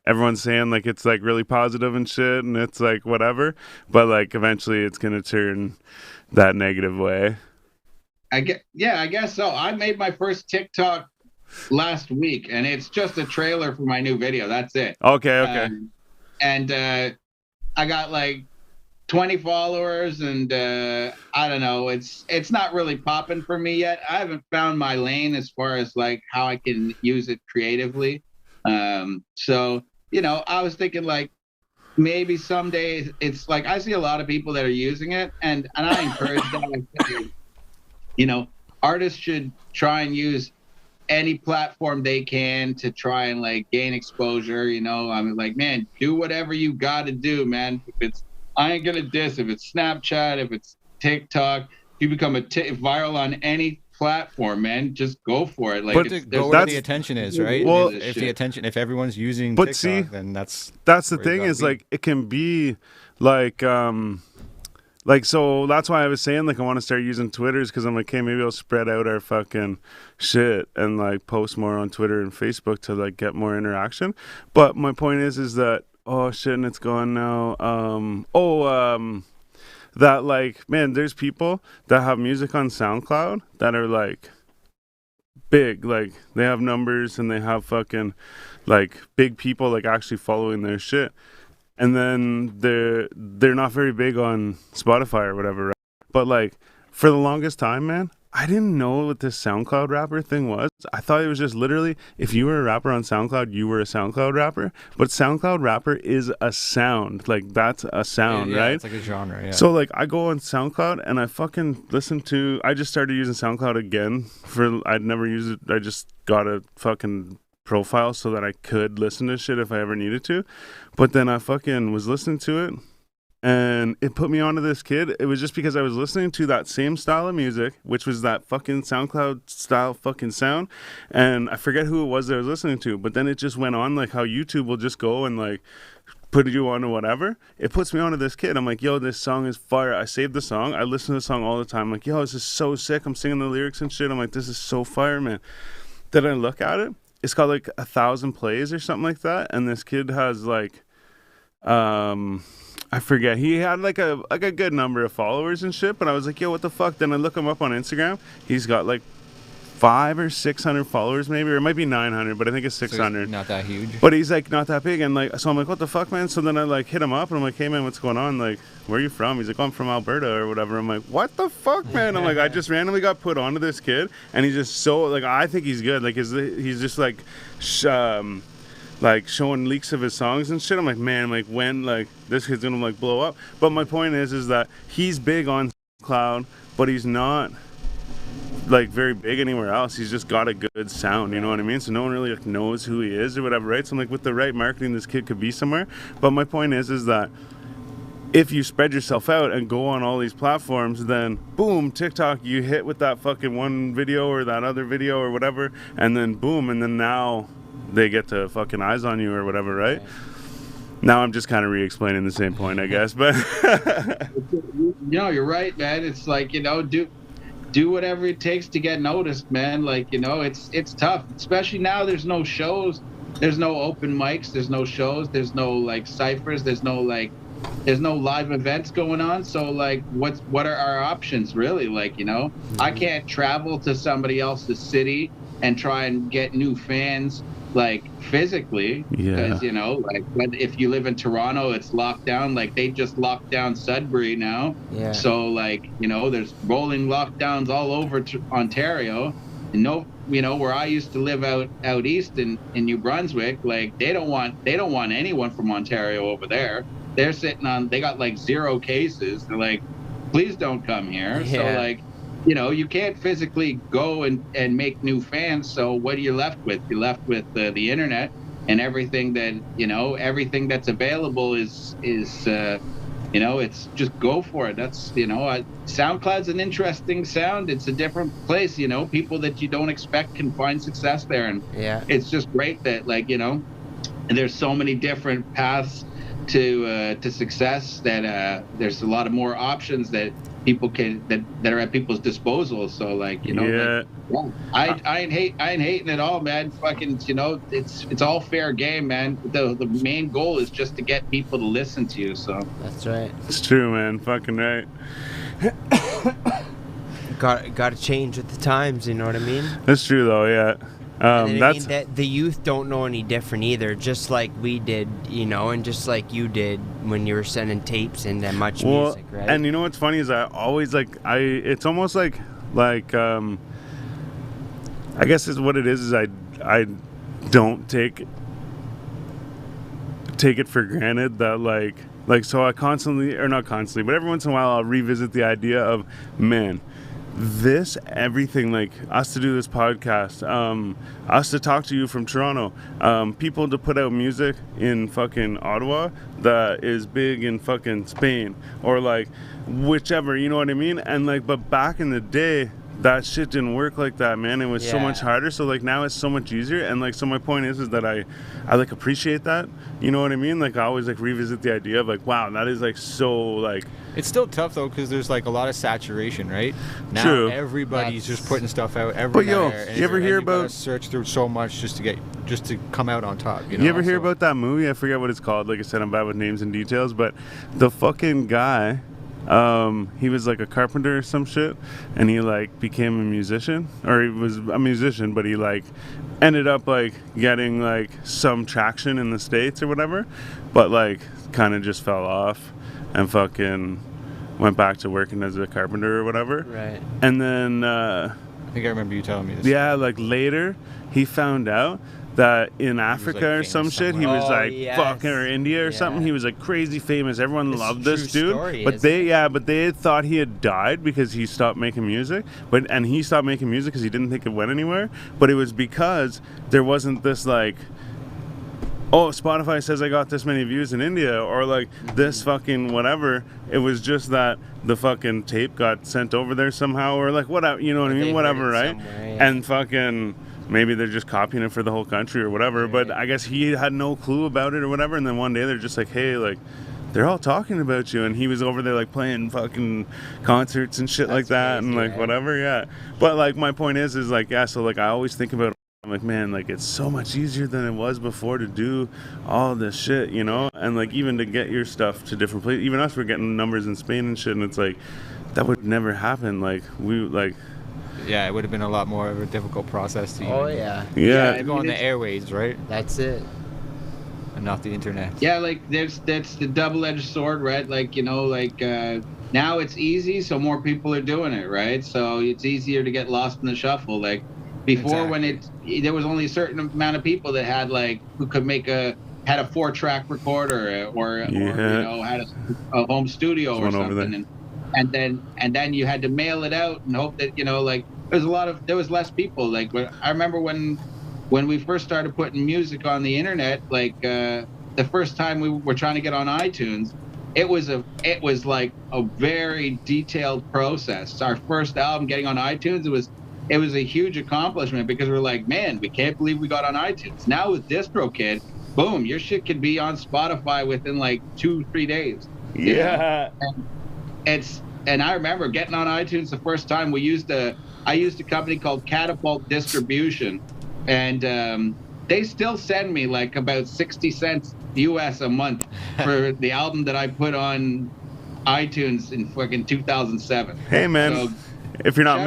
everyone's saying like it's like really positive and shit, and it's like whatever, but like eventually it's gonna turn that negative way. I guess so. I made my first TikTok last week, and it's just a trailer for my new video. That's it. Okay. And I got like 20 followers, and I don't know. It's not really popping for me yet. I haven't found my lane as far as like how I can use it creatively. So you know, I was thinking like maybe someday it's like I see a lot of people that are using it, and I encourage that. You know, artists should try and use any platform they can to try and like gain exposure. You know, I mean, like, man, do whatever you got to do, man. If it's, I ain't gonna diss. If it's Snapchat, if it's TikTok, if you become viral on any platform, man, just go for it. Like, But go where the attention is, right? Well, if everyone's using but TikTok, see, then that's the where you thing gotta is be. like it can be like so that's why I was saying like I want to start using Twitters because I'm like, okay, maybe I'll spread out our fucking shit and like post more on Twitter and Facebook to like get more interaction. But my point is that oh shit, and it's gone now. That like, man, there's people that have music on SoundCloud that are like big, like they have numbers and they have fucking like big people like actually following their shit. And then they're not very big on Spotify or whatever, right? But like for the longest time, man, I didn't know what this SoundCloud rapper thing was. I thought it was just literally if you were a rapper on SoundCloud, you were a SoundCloud rapper. But SoundCloud rapper is a sound. Like that's a sound, yeah, right? It's like a genre, yeah. So like I go on SoundCloud and I fucking listen to, I just started using SoundCloud again I'd never used it. I just got a fucking profile so that I could listen to shit if I ever needed to. But then I fucking was listening to it, and it put me onto this kid. It was just because I was listening to that same style of music, which was that fucking SoundCloud style fucking sound. And I forget who it was that I was listening to, but then it just went on, like how YouTube will just go and like put you on or whatever. It puts me onto this kid. I'm like, yo, this song is fire. I saved the song. I listen to the song all the time. I'm like, yo, this is so sick. I'm singing the lyrics and shit. I'm like, this is so fire, man. Then I look at it. It's got like 1,000 plays or something like that. And this kid has like, I forget. He had like a good number of followers and shit. But I was like, yo, what the fuck? Then I look him up on Instagram. He's got like 500 or 600 followers maybe, or it might be 900, but I think it's 600. So not that huge. But he's like not that big, and like, so I'm like, what the fuck, man? So then I like hit him up and I'm like, hey man, what's going on? Like, where are you from? He's like, oh, I'm from Alberta or whatever. I'm like, what the fuck, man? I'm like, I just randomly got put onto this kid, and he's just so like, I think he's good. Like, he's just like like showing leaks of his songs and shit. I'm like, man, like when like this kid's gonna like blow up. But my point is that he's big on SoundCloud, but he's not like very big anywhere else. He's just got a good sound, you know what I mean? So no one really like knows who he is or whatever, right? So I'm like, with the right marketing, this kid could be somewhere. But my point is that if you spread yourself out and go on all these platforms, then boom, TikTok, you hit with that fucking one video or that other video or whatever, and then boom, and then now they get to fucking eyes on you or whatever, right? Now I'm just kind of re-explaining the same point, I guess, but No, you're right, man. It's like, you know, do whatever it takes to get noticed, man. Like, you know, it's tough, especially now. There's no shows, there's no open mics, there's no shows, there's no like ciphers, there's no live events going on. So like, what are our options really? Like, you know, I can't travel to somebody else's city and try and get new fans like physically, because you know, like if you live in Toronto, it's locked down. Like they just locked down Sudbury now, so like, you know, there's rolling lockdowns all over Ontario. And no, you know, where I used to live out east in New Brunswick, like they don't want anyone from Ontario over there. They're sitting on, they got like 0 cases. They're like, please don't come here. So like, you know, you can't physically go and make new fans. So what are you left with? You're left with the internet, and everything that, you know, everything that's available is you know, it's just go for it. That's, you know, SoundCloud's an interesting sound. It's a different place, you know, people that you don't expect can find success there. And it's just great that, like, you know, there's so many different paths to success, that there's a lot of more options that people can that are at people's disposal. So like, you know, I ain't hating it all, man. Fucking, you know, it's all fair game, man. The main goal is just to get people to listen to you. So That's right. it's true, man. Fucking right. Got to change with the times, you know what I mean? That's true though, yeah. And I That's mean that the youth don't know any different either, just like we did, you know, and just like you did when you were sending tapes into Much Music, right? And you know what's funny is I always like it's almost like I guess is what it is I don't take it for granted that like so I constantly, or not constantly, but every once in a while I'll revisit the idea of, man, this everything, like us to do this podcast, us to talk to you from Toronto, people to put out music in fucking Ottawa that is big in fucking Spain, or like whichever, you know what I mean? And like, but back in the day, that shit didn't work like that, man. It was so much harder. So like now it's so much easier. And like, so my point is that I like appreciate that, you know what I mean? Like I always like revisit the idea of like, wow, that is like so like, it's still tough though, because there's like a lot of saturation, right? Now True. Everybody's just putting stuff out everywhere. But yo, you ever hear about search through so much just to come out on top? You know? You ever hear about that movie? I forget what it's called. Like I said, I'm bad with names and details, but the fucking guy, he was like a carpenter or some shit, and he like became a musician, or he was a musician, but he like ended up like getting like some traction in the States or whatever, but like kind of just fell off and fucking went back to working as a carpenter or whatever. Right. And then I think I remember you telling me this. yeah, like later he found out that in Africa or famous some shit, he somewhere. was Oh, like yes. fucking, or India or something. Yeah. He was like crazy famous. Everyone It's loved a this true dude. story, But isn't it? but they thought he had died because he stopped making music. And he stopped making music because he didn't think it went anywhere. But it was because there wasn't this like, oh, Spotify says I got this many views in India, or like this fucking whatever. It was just that the fucking tape got sent over there somehow, or like whatever, you know what I They mean? heard Whatever, it right? somewhere, yeah. And fucking maybe they're just copying it for the whole country or whatever. But Right. I guess he had no clue about it or whatever. And then one day they're just like, hey, like, they're all talking about you, and he was over there like playing fucking concerts and shit like That's that, and crazy, like right? whatever, yeah. But like my point is like, yeah. So like I always think about. I'm like, man, like it's so much easier than it was before to do all this shit, you know? And like even to get your stuff to different places, even us, we're getting numbers in Spain and shit, and it's like, that would never happen. Like, Yeah, it would have been a lot more of a difficult process to Oh even yeah, yeah. to go on the airways, right? that's it. And not the internet. Yeah, like that's the double-edged sword, right? Like, you know, like now it's easy, so more people are doing it, right? So it's easier to get lost in the shuffle. Like before, when there was only a certain amount of people that had like who could had a 4-track recorder or you know had a home studio or There's one over something, and then you had to mail it out and hope that, you know, like there was less people. Like I remember when we first started putting music on the internet, like the first time we were trying to get on iTunes, it was like a very detailed process. Our first album getting on iTunes, it was a huge accomplishment because we're like, man, we can't believe we got on iTunes. Now with DistroKid, boom, your shit could be on Spotify within like 2-3 days. you know? Yeah. And I remember getting on iTunes the first time. I used a company called Catapult Distribution, and they still send me like about 60 cents US a month for the album that I put on iTunes in fucking 2007. Hey, man. So, If you're not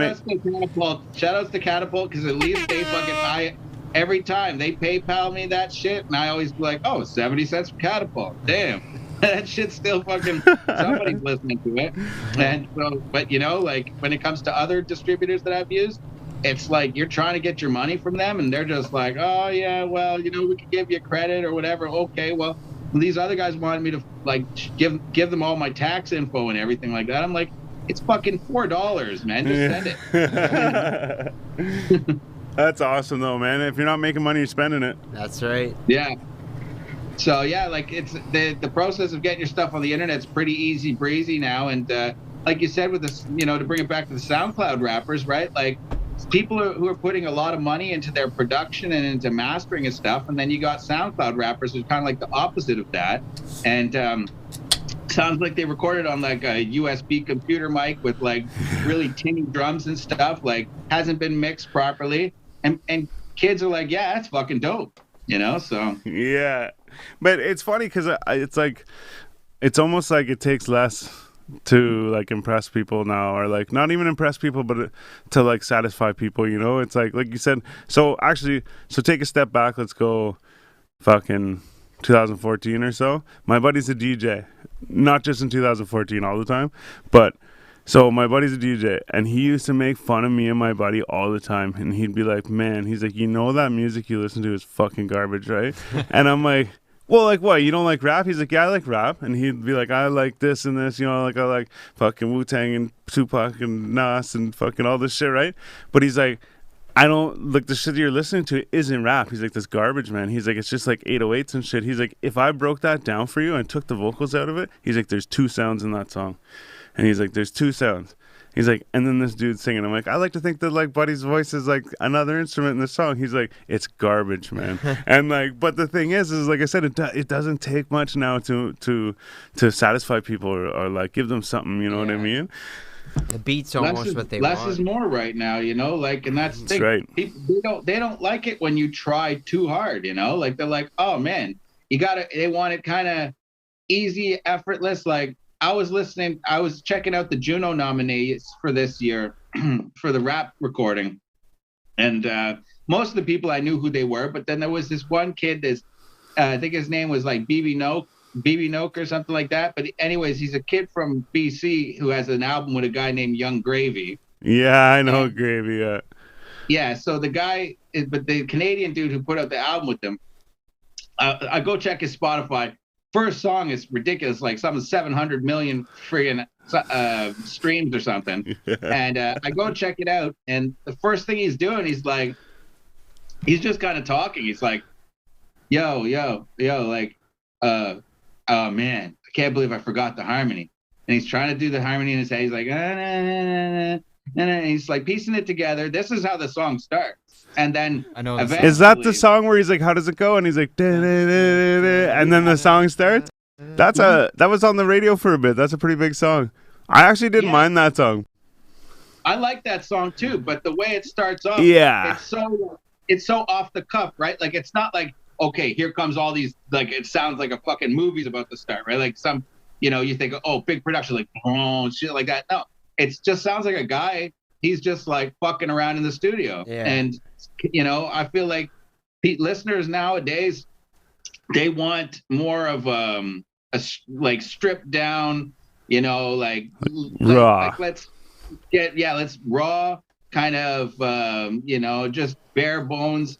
shout outs to Catapult, because at least they fucking every time they PayPal me that shit, and I always be like, oh, 70 cents for Catapult. Damn. That shit's still fucking somebody's listening to it. And so, but you know, like when it comes to other distributors that I've used, it's like you're trying to get your money from them, and they're just like, oh yeah, well, you know, we could give you credit or whatever. Okay, well, these other guys wanted me to like give them all my tax info and everything like that. I'm like, it's fucking $4, man. Just send it. That's awesome though, man. If you're not making money, you're spending it. That's right. Yeah. So yeah, like it's the process of getting your stuff on the internet's pretty easy breezy now, and like you said with this, you know, to bring it back to the SoundCloud rappers, right? Like people who are putting a lot of money into their production and into mastering and stuff, and then you got SoundCloud rappers who's kind of like the opposite of that, and sounds like they recorded on like a USB computer mic with like really tinny drums and stuff, like hasn't been mixed properly, and kids are like, yeah, that's fucking dope, you know? So Yeah, but it's funny because it's like, it's almost like it takes less to like impress people now, or like not even impress people, but to like satisfy people, you know? It's like you said. So actually, take a step back. Let's go fucking 2014 or so. My buddy's a DJ, not just in 2014 all the time, but so my buddy's a DJ, and he used to make fun of me and my buddy all the time, and he'd be like, man, he's like, you know that music you listen to is fucking garbage, right? And I'm like, well, like what, you don't like rap? He's like, yeah, I like rap. And he'd be like, I like this and this, you know, like I like fucking Wu-Tang and Tupac and Nas and fucking all this shit, right? But he's like, I don't, like, the shit you're listening to isn't rap. He's like, this garbage, man. He's like, it's just like 808s and shit. He's like, if I broke that down for you and took the vocals out of it, he's like, there's 2 sounds in that song. And he's like, there's 2 sounds. He's like, and then this dude's singing. I'm like, I like to think that like Buddy's voice is like another instrument in the song. He's like, it's garbage, man. And like, but the thing is like I said, it doesn't take much now to satisfy people or like give them something. You know what I mean? The beat's almost what they want. Less is more right now, you know, like, and that's the thing. Right. People, they don't like it when you try too hard, you know, like they're like, oh man, they want it kind of easy, effortless. Like I was checking out the Juno nominees for this year for the rap recording, and most of the people I knew who they were, but then there was this one kid, I think his name was like BB Noke or something like that. But anyways, he's a kid from BC who has an album with a guy named Young Gravy. Yeah, I know Gravy. Yeah. yeah. So the guy, but the Canadian dude who put out the album with them, I go check his Spotify. First song is ridiculous, like something 700 million friggin' streams or something. And I go check it out, and the first thing he's doing, he's just kind of talking. He's like, yo, like, oh man, I can't believe I forgot the harmony. And he's trying to do the harmony in his head. He's like, and he's like piecing it together. This is how the song starts. And then I know. Is that the song where he's like, how does it go? And he's like, "Da-da-da-da-da," and then the song starts? That was on the radio for a bit. That's a pretty big song. I actually didn't mind that song. I like that song too, but the way it starts off, yeah, it's so off the cuff, right? Like it's not like, okay, here comes all these, like it sounds like a fucking movie's about to start, right? Like some, you think, oh, big production, like oh shit like that. No, it just sounds like a guy. He's just like fucking around in the studio, and I feel like listeners nowadays, they want more of a like stripped down, like raw. Like, let's raw kind of, just bare bones,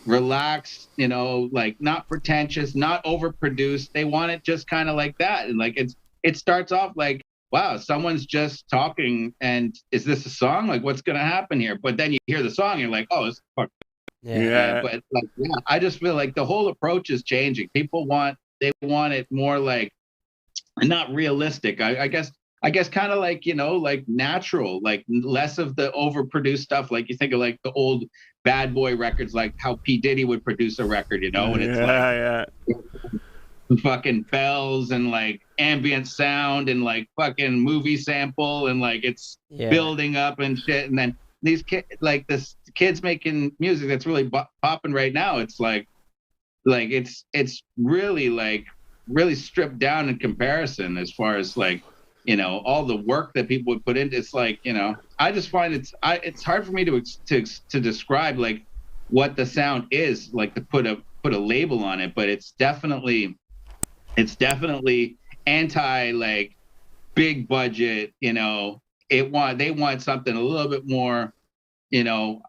relaxed, like not pretentious, not overproduced. They want it just kind of like that, and like it starts off like, wow, someone's just talking, and is this a song? Like, what's gonna happen here? But then you hear the song, and you're like, oh, it's fuck. Yeah. But like, I just feel like the whole approach is changing. People want it more like, not realistic. I guess kind of like, like natural, like less of the overproduced stuff. Like you think of like the old bad boy records, like how P. Diddy would produce a record, and it's fucking bells and like ambient sound and like fucking movie sample and like it's building up and shit. And then these kids making music that's really popping right now. It's like it's really like really stripped down in comparison as far as like, all the work that people would put into. It's like, I just find it's hard for me to describe like what the sound is, like to put a label on it, but it's definitely anti like big budget, they want something a little bit more,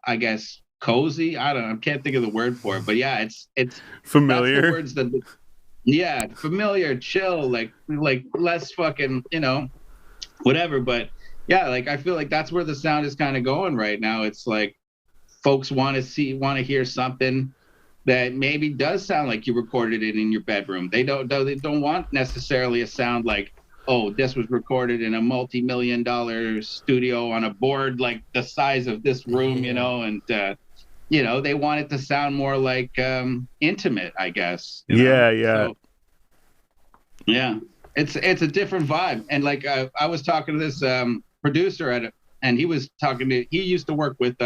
I guess cozy. I don't know, I can't think of the word for it, but yeah, it's familiar. That's the words familiar, chill, like less fucking, whatever. But yeah, like I feel like that's where the sound is kind of going right now. It's like folks want to hear something that maybe does sound like you recorded it in your bedroom. They don't want necessarily a sound like, oh, this was recorded in a multi-million-dollar studio on a board like the size of this room, and they want it to sound more like intimate, I guess. Yeah. So, yeah, it's a different vibe. And like I was talking to this producer and he was he used to work with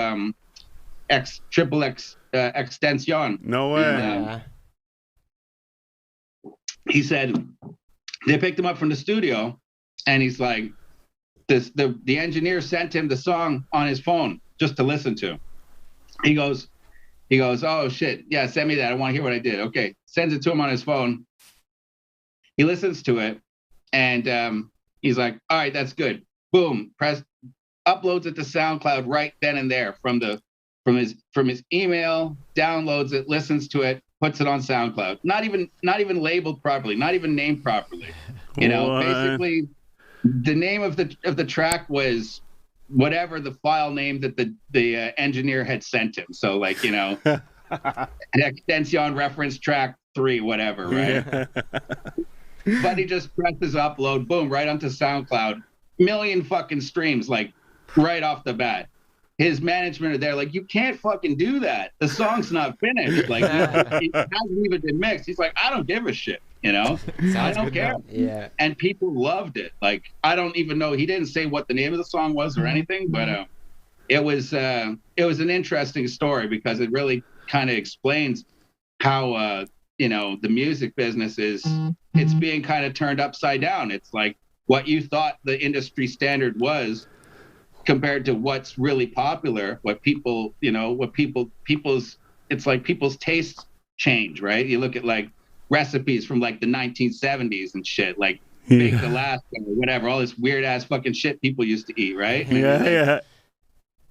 Triple X Extension. No way. He said they picked him up from the studio, and he's like, the engineer sent him the song on his phone just to listen to. He goes, oh shit, yeah, send me that. I want to hear what I did. Okay, sends it to him on his phone. He listens to it, and he's like, all right, that's good. Boom, uploads it to SoundCloud right then and there from his email, downloads it, listens to it, puts it on SoundCloud. Not even labeled properly, not even named properly. Basically the name of the track was whatever the file name that the engineer had sent him. So like, an Extension reference track 3, whatever, right? But he just presses upload, boom, right onto SoundCloud. Million fucking streams, like right off the bat. His management are there, like, you can't fucking do that. The song's not finished. Like, it hasn't even been mixed. He's like, I don't give a shit, I don't care. Yeah. And people loved it. Like, I don't even know. He didn't say what the name of the song was or anything, but it was an interesting story because it really kind of explains how the music business it's being kind of turned upside down. It's like what you thought the industry standard was compared to what's really popular, people's tastes change, right? You look at like recipes from like the 1970s and shit, like baked Alaska or whatever, all this weird ass fucking shit people used to eat, right? Yeah.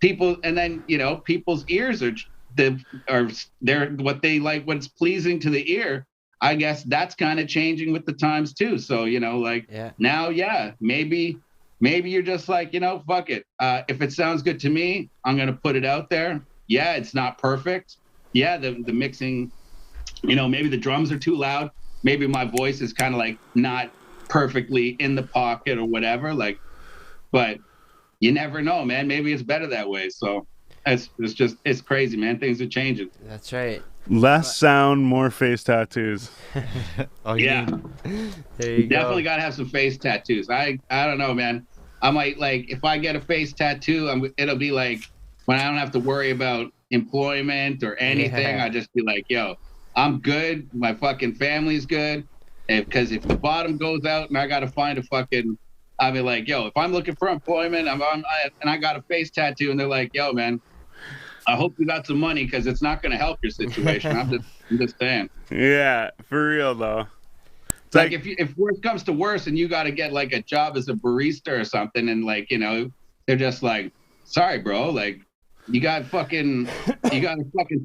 people, and then people's ears they're what they like, what's pleasing to the ear. I guess that's kind of changing with the times too. So now, maybe you're just like, fuck it. If it sounds good to me, I'm gonna put it out there. Yeah, it's not perfect. Yeah, the mixing, maybe the drums are too loud. Maybe my voice is kind of like not perfectly in the pocket or whatever. Like, but you never know, man. Maybe it's better that way. So it's crazy, man. Things are changing. That's right. Less sound, more face tattoos. Yeah. There you go. Definitely got to have some face tattoos. I don't know, man. I might, like, if I get a face tattoo, it'll be like when I don't have to worry about employment or anything. I just be like, yo, I'm good. My fucking family's good. Because if the bottom goes out and I got to find a fucking, I'll be like, yo, if I'm looking for employment and I got a face tattoo and they're like, yo, man, I hope you got some money because it's not going to help your situation. I'm just saying. Yeah, for real though. It's like if worse comes to worse and you got to get like a job as a barista or something, and like they're just like, sorry, bro, like you got a fucking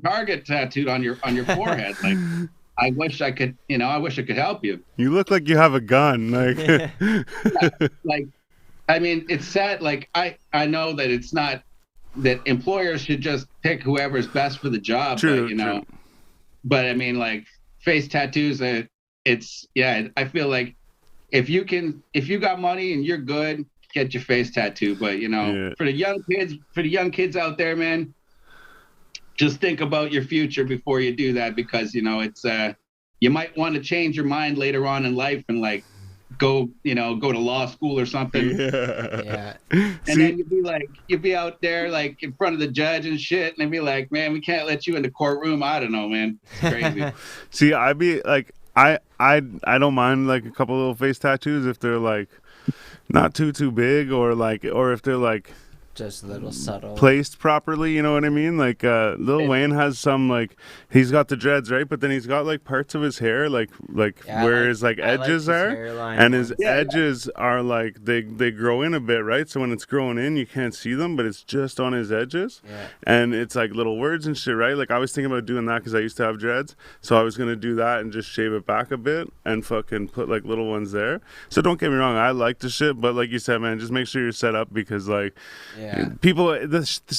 target tattooed on your forehead. Like, I wish I could help you. You look like you have a gun. Like, yeah, like, I mean, it's sad. Like, I know that it's not that employers should just pick whoever's best for the job. True, but, true. But I mean, like, face tattoos. I feel like if you got money and you're good, get your face tattoo. But for the young kids out there, man, just think about your future before you do that, because it's you might want to change your mind later on in life and like go to law school or something. Yeah. And then you'd be out there like in front of the judge and shit, and they'd be like, man, we can't let you in the courtroom. I don't know, man. It's crazy. See, I'd be like, I don't mind like a couple little face tattoos if they're like not too big, or if they're like just a little subtle, placed properly, you know what I mean? Like Lil Wayne has some, like, he's got the dreads, right? But then he's got like parts of his hair like where his like edges are, and his edges are like they grow in a bit, right? So when it's growing in, you can't see them, but it's just on his edges. And it's like little words and shit, right? Like I was thinking about doing that because I used to have dreads, so I was gonna do that and just shave it back a bit and fucking put like little ones there. So don't get me wrong, I like the shit, but like you said, man, just make sure you're set up, because like people,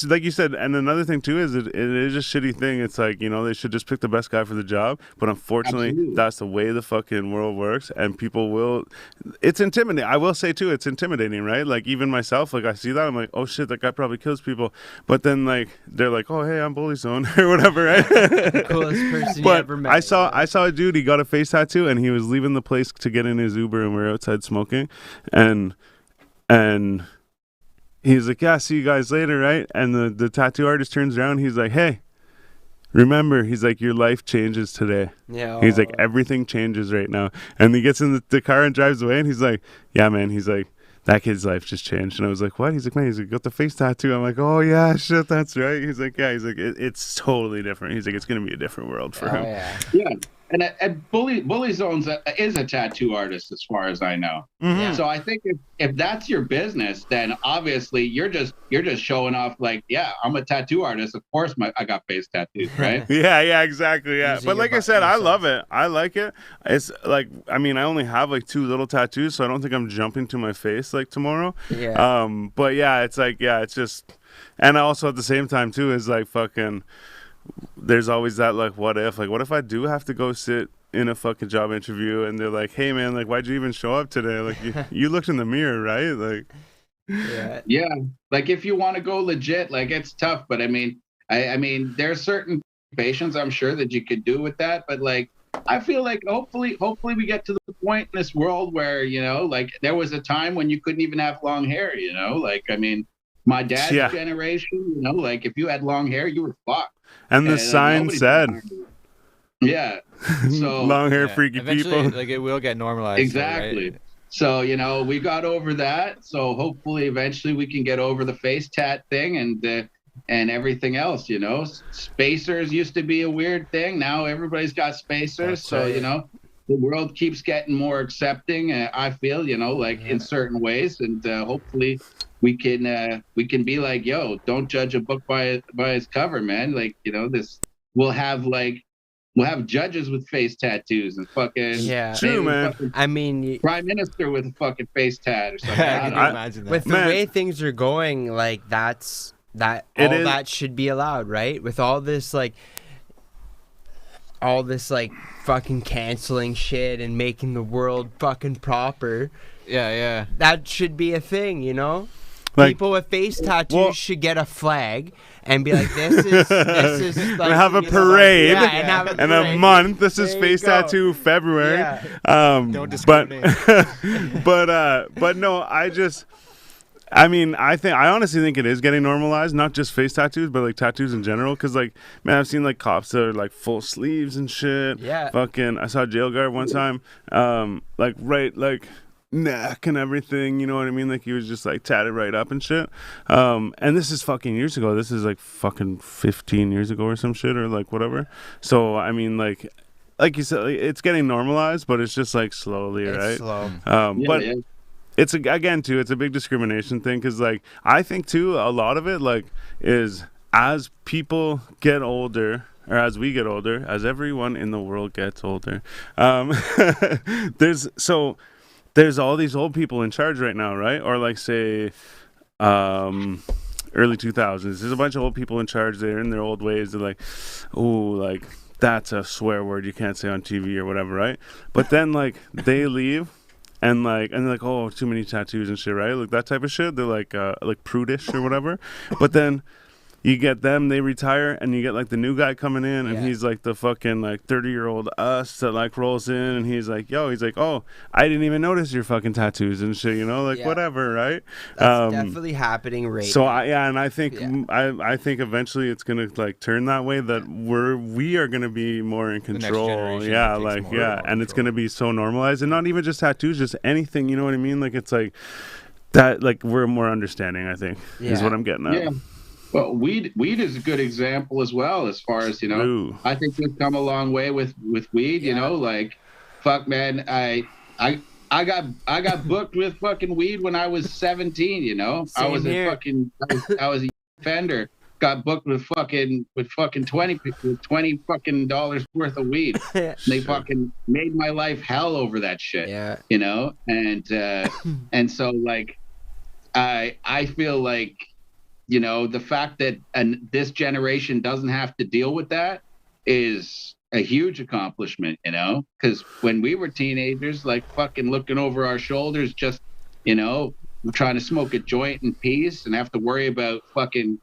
like you said, and another thing too is it is a shitty thing. It's like, they should just pick the best guy for the job, but unfortunately that's the way the fucking world works, and it's intimidating. I will say too, it's intimidating, right? Like even myself, like I see that, I'm like, oh shit, that guy probably kills people, but then like they're like, oh hey, I'm Bully Zone or whatever, right? Coolest person but you ever met. I saw a dude, he got a face tattoo and he was leaving the place to get in his Uber, and we were outside smoking, and he's like, yeah, see you guys later, right? And the tattoo artist turns around, he's like, hey, remember, he's like, your life changes today. Yeah. He's like, everything changes right now. And he gets in the car and drives away, and he's like, yeah, man, he's like, that kid's life just changed. And I was like, what? He's like, man, he's like, got the face tattoo. I'm like, oh yeah, shit, that's right. He's like, yeah, he's like, it's totally different. He's like, it's gonna be a different world for him. Yeah. And Bully Zone's is a tattoo artist, as far as I know. Mm-hmm. So I think if that's your business, then obviously you're just showing off, like, yeah, I'm a tattoo artist. Of course, I got face tattoos, right? yeah, exactly, yeah. Using but like I said, yourself. I love it. I like it. It's like, I mean, I only have like 2 little tattoos, so I don't think I'm jumping to my face like tomorrow. Yeah. But yeah, it's like, yeah, it's just, and also at the same time too is like fucking. There's always that like, what if I do have to go sit in a fucking job interview and they're like, hey man, like, why'd you even show up today? Like you looked in the mirror, right? Like yeah, like if you want to go legit, like it's tough, but I mean there's certain patients I'm sure that you could do with that, but like I feel like hopefully we get to the point in this world where like there was a time when you couldn't even have long hair, like I mean my dad's generation, like if you had long hair you were fucked. And the sign said, yeah, so long hair freaky eventually, people. like it will get normalized. Exactly. Right? So, we got over that. So hopefully eventually we can get over the face tat thing and everything else, Spacers used to be a weird thing. Now everybody's got spacers. That's right. So, the world keeps getting more accepting. I feel, like in certain ways, and hopefully we can be like, yo, don't judge a book by its cover, man. Like, this we'll have like we'll have judges with face tattoos and fucking Yeah. True, maybe a man. fucking I mean, prime minister with a fucking face tat or something. I Can don't you know. imagine that? with the Man. way things are going, like that It all is- that should be allowed, right? With all this fucking canceling shit and making the world fucking proper, Yeah. that should be a thing, Like, people with face tattoos well- should get a flag and be like, this is and like, have a you know, parade yeah, and have a in a parade. month. This is There you Face go. Tattoo February. Yeah. Don't discriminate. But no, I honestly think it is getting normalized, not just face tattoos, but like tattoos in general. Cause like, man, I've seen like cops that are like full sleeves and shit. Yeah. Fucking, I saw a jail guard one time, like right, like neck and everything, you know what I mean? Like he was just like tatted right up and shit. And this is fucking years ago. This is like fucking 15 years ago or some shit or like whatever. So, I mean, like you said, like, it's getting normalized, but it's just like slowly, It's right? slow. But Yeah. it's a big discrimination thing because like I think too a lot of it like is as people get older or as we get older, as everyone in the world gets older, there's all these old people in charge right now, right? Or like say early 2000s, there's a bunch of old people in charge. They're in their old ways. They're like, oh, like that's a swear word you can't say on TV or whatever, right? But then like they leave and they're like, oh, too many tattoos and shit, right? Like that type of shit. They're like prudish or whatever. But then you get them, they retire, and you get like the new guy coming in, and Yeah. he's like the fucking like 30-year-old us that like rolls in, and he's like, oh, I didn't even notice your fucking tattoos and shit, like Yeah. whatever, right? That's definitely happening right So now. I think I think eventually it's gonna like turn that way that we are gonna be more in next control, generation yeah, takes like more yeah, and it's control. gonna be so normalized, and not even just tattoos, just anything, you know what I mean? Like it's like that, like we're more understanding, I think, is Yeah. what I'm getting at. Yeah. Well, weed is a good example as well, as far as Ooh. I think we've come a long way with weed. Yeah. Like, fuck, man, I got booked with fucking weed when I was 17. I Same was here. I was a offender. Got booked with fucking 20 fucking dollars worth of weed. They fucking made my life hell over that shit. Yeah. And so like I feel like the fact that this generation doesn't have to deal with that is a huge accomplishment, because when we were teenagers, like fucking looking over our shoulders, just trying to smoke a joint in peace and have to worry about fucking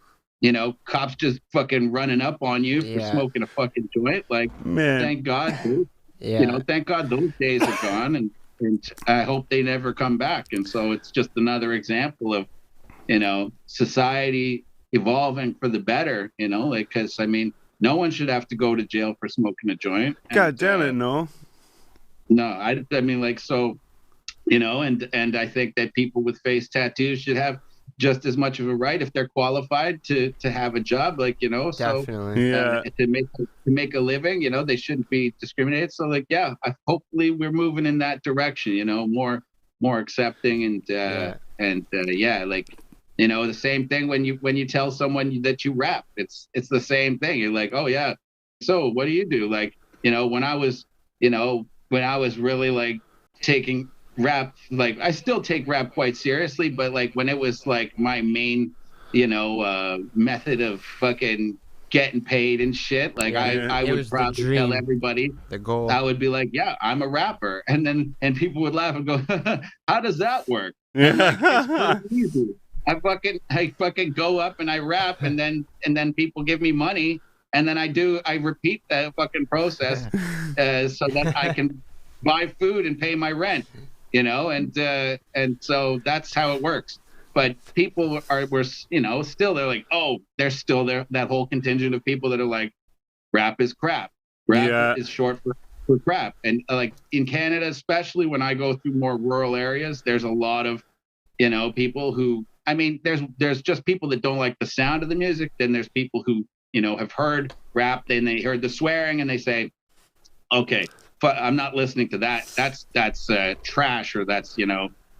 cops just fucking running up on you for Yeah. smoking a fucking joint. Like, Man, thank God, dude. Yeah. Thank God those days are gone, and I hope they never come back. And so it's just another example of society evolving for the better, because I mean, no one should have to go to jail for smoking a joint. God damn it, no. No, I mean, like, so, and I think that people with face tattoos should have just as much of a right if they're qualified to have a job, like, so Definitely. Yeah. to make a living, they shouldn't be discriminated. So like, yeah, hopefully we're moving in that direction, more accepting and yeah, like, the same thing when you tell someone that you rap, it's the same thing. You're like, oh yeah, so what do you do? Like, when I was really like taking rap, like I still take rap quite seriously, but like when it was like my main, method of fucking getting paid and shit, like Yeah, I it would was the proudly dream. tell everybody, The goal. I would be like, yeah, I'm a rapper, and people would laugh and go, how does that work? Yeah. It's pretty easy. I fucking go up and I rap, and then people give me money, and then I repeat that fucking process so that I can buy food and pay my rent, and so that's how it works. But people were still, they're like, oh, there's still there that whole contingent of people that are like, rap is crap. Rap Yeah. is short for crap. And like in Canada, especially when I go through more rural areas, there's a lot of people who, I mean, there's just people that don't like the sound of the music. Then there's people who, have heard rap, then they heard the swearing and they say, okay, I'm not listening to that. That's trash, or that's,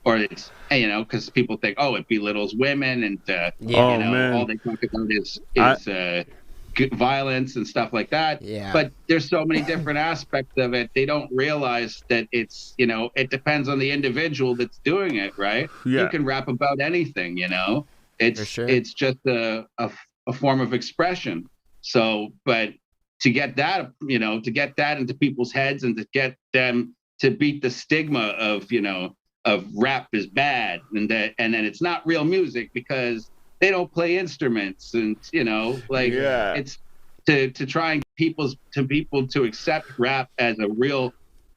or it's, because people think, oh, it belittles women, and Yeah. Oh, man. all they talk about is I- violence and stuff like that. Yeah. But there's so many different aspects of it. They don't realize that it's, it depends on the individual that's doing it, right? Yeah. You can rap about anything, It's For sure. it's just a form of expression. So, but to get that, into people's heads, and to get them to beat the stigma of rap is bad, and then it's not real music because they don't play instruments, and Yeah. it's to try and get people to accept rap as a real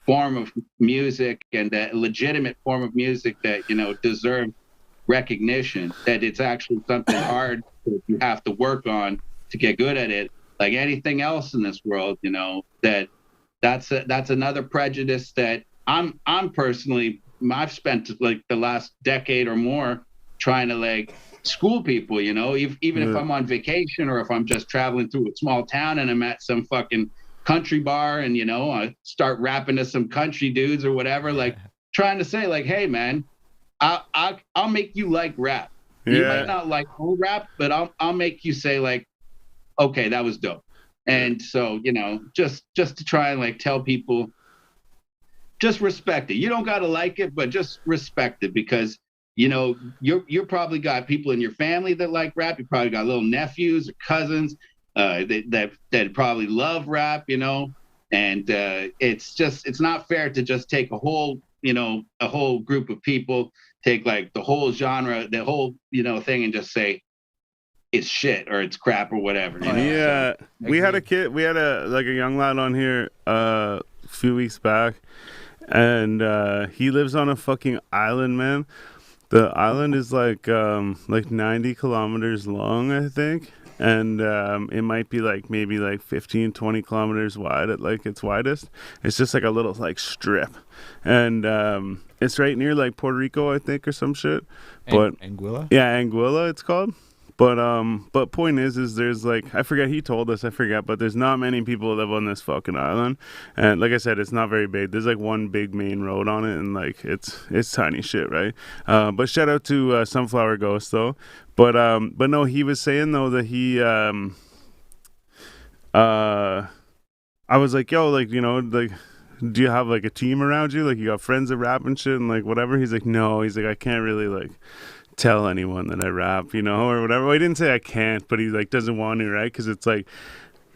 form of music, and a legitimate form of music that deserves recognition, that it's actually something hard that you have to work on to get good at it, like anything else in this world. That's another prejudice that I'm personally, I've spent like the last decade or more trying to like school people, even if I'm on vacation, or if I'm just traveling through a small town and I'm at some fucking country bar, and I start rapping to some country dudes or whatever, like trying to say like, hey man, I'll make you like rap. You might not like whole rap, but I'll make you say like, okay, that was dope. And so, just to try and like tell people, just respect it. You don't gotta like it, but just respect it, because you're probably got people in your family that like rap. You probably got little nephews or cousins that probably love rap, and it's not fair to just take a whole group of people, take like the whole genre, the whole thing, and just say it's shit or it's crap or whatever. Yeah, we had a young lad on here a few weeks back, and he lives on a fucking island, man. The island is like 90 kilometers long, I think, and it might be like maybe like 15, 20 kilometers wide at like its widest. It's just like a little like strip, and it's right near like Puerto Rico, I think, or some shit. But Anguilla? Yeah, Anguilla it's called. But point is there's like, I forget, he told us, but there's not many people that live on this fucking island, and like I said, it's not very big. There's like one big main road on it, and like it's tiny shit, right? But shout out to Sunflower Ghost though. But no, he was saying though that he I was like, yo, like, like, do you have like a team around you, like you got friends that rap and shit and like whatever? He's like, no, he's like, I can't really like tell anyone that I rap, or whatever. Well, he didn't say I can't, but he like doesn't want to, right? Because it's like,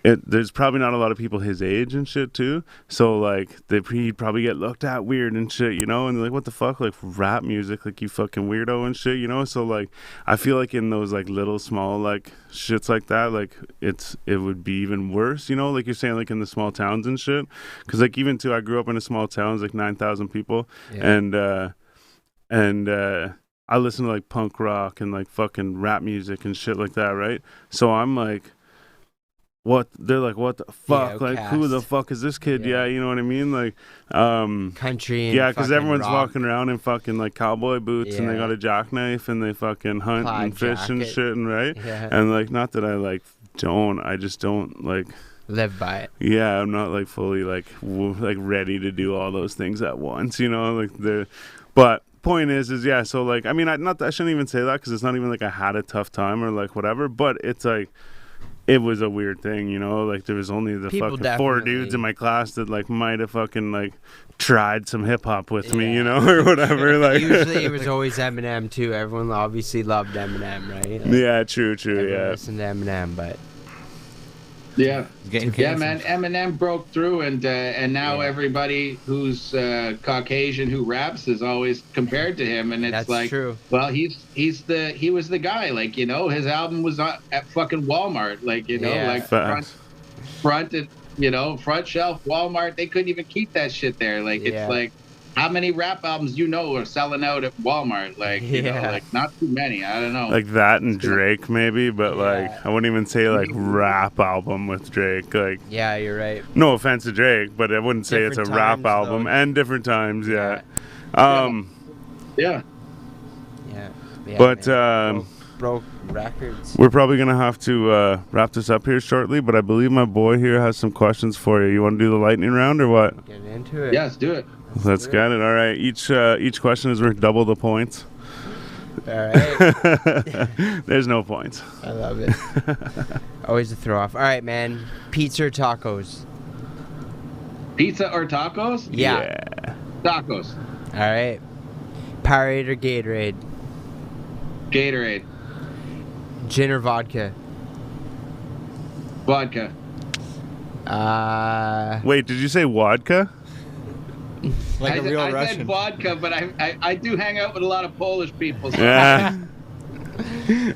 there's probably not a lot of people his age and shit too, so like he'd probably get looked at weird and shit, and they're like, what the fuck, like rap music, like you fucking weirdo and shit, so like I feel like in those like little small like shits like that, like it would be even worse, like you're saying, like in the small towns and shit, because like even too, I grew up in a small town, it's like 9,000 people, and I listen to like punk rock and like fucking rap music and shit like that, right? So I'm like, what? They're like, what the fuck? Like, who the fuck is this kid? Yeah, you know what I mean? Like, country. And because everyone's walking around in fucking like cowboy boots, and they got a jackknife, and they fucking hunt and fish and shit, and right? Yeah. And like, not that I just don't like live by it. Yeah, I'm not like fully like ready to do all those things at once, but point is yeah, so like, I mean, I shouldn't even say that, because it's not even like I had a tough time or like whatever, but it's like, it was a weird thing, like there was only the People fucking definitely 4 dudes in my class that like might have fucking like tried some hip hop with me, or whatever. Like usually it was always Eminem too. Everyone obviously loved Eminem, right? Like, yeah, true, yeah. Listened to Eminem, but yeah, man. Eminem broke through, and now everybody who's Caucasian who raps is always compared to him, and it's that's like, true. Well, he was the guy, like, his album was at fucking Walmart, like, like front shelf Walmart. They couldn't even keep that shit there, like it's like, how many rap albums are selling out at Walmart? Like, like not too many. I don't know. Like that and Drake maybe, but like I wouldn't even say like rap album with Drake. Like, yeah, you're right. No offense to Drake, but I wouldn't say Different it's a rap times, album, though. and different times. Yeah. Yeah. Yeah. But broke records. We're probably gonna have to wrap this up here shortly, but I believe my boy here has some questions for you. You want to do the lightning round or what? Get into it. Yeah, let's do it. Let's get it. All right. Each question is worth double the points. All right. There's no points. I love it. Always a throw off. All right, man. Pizza or tacos? Pizza or tacos? Yeah. Tacos. All right. Powerade or Gatorade? Gatorade. Gin or vodka? Vodka. Wait, did you say vodka? Like a real I Russian. said vodka, but I do hang out with a lot of Polish people. So Yeah.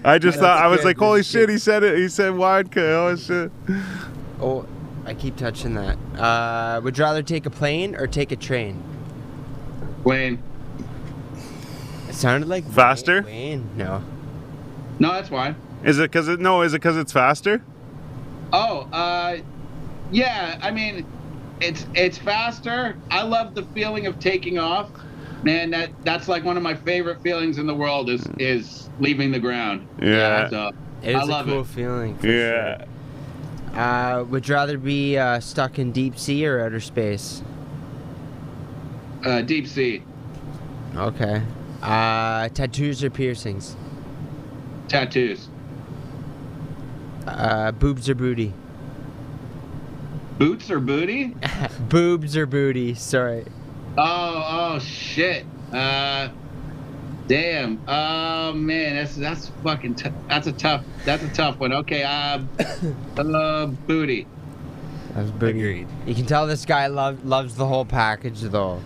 I just thought, I was good, like, holy that's shit, good. he said it. He said vodka. Oh, shit. Oh, I keep touching that. Would you rather take a plane or take a train? Wayne. It sounded like Faster? Wayne. No. No, that's fine. Is it because it's faster? Oh, yeah. I mean, it's faster. I love the feeling of taking off. Man, that's like one of my favorite feelings in the world is leaving the ground. Yeah. So, It I is a love cool it. feeling. For Yeah. Sure. Would you rather be stuck in deep sea or outer space? Deep sea. Okay. Tattoos or piercings? Tattoos. Boobs or booty? Boots or booty? Boobs or booty? Sorry. Oh shit. Damn. Oh man, that's fucking that's a tough one. Okay. Booty. That's booty. Agreed. You can tell this guy loves the whole package though.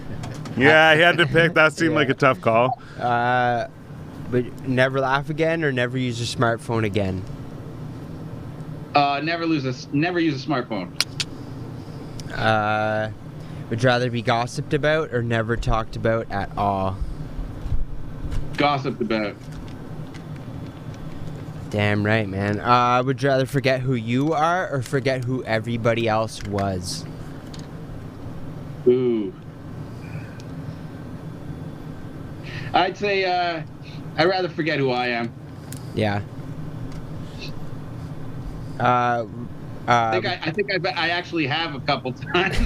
Yeah, he had to pick. That seemed like a tough call. But never laugh again or never use your smartphone again. Never use a smartphone. Would you rather be gossiped about or never talked about at all? Gossiped about. Damn right, man. Would you rather forget who you are or forget who everybody else was? Ooh. I'd say I'd rather forget who I am. Yeah. I think I actually have a couple times.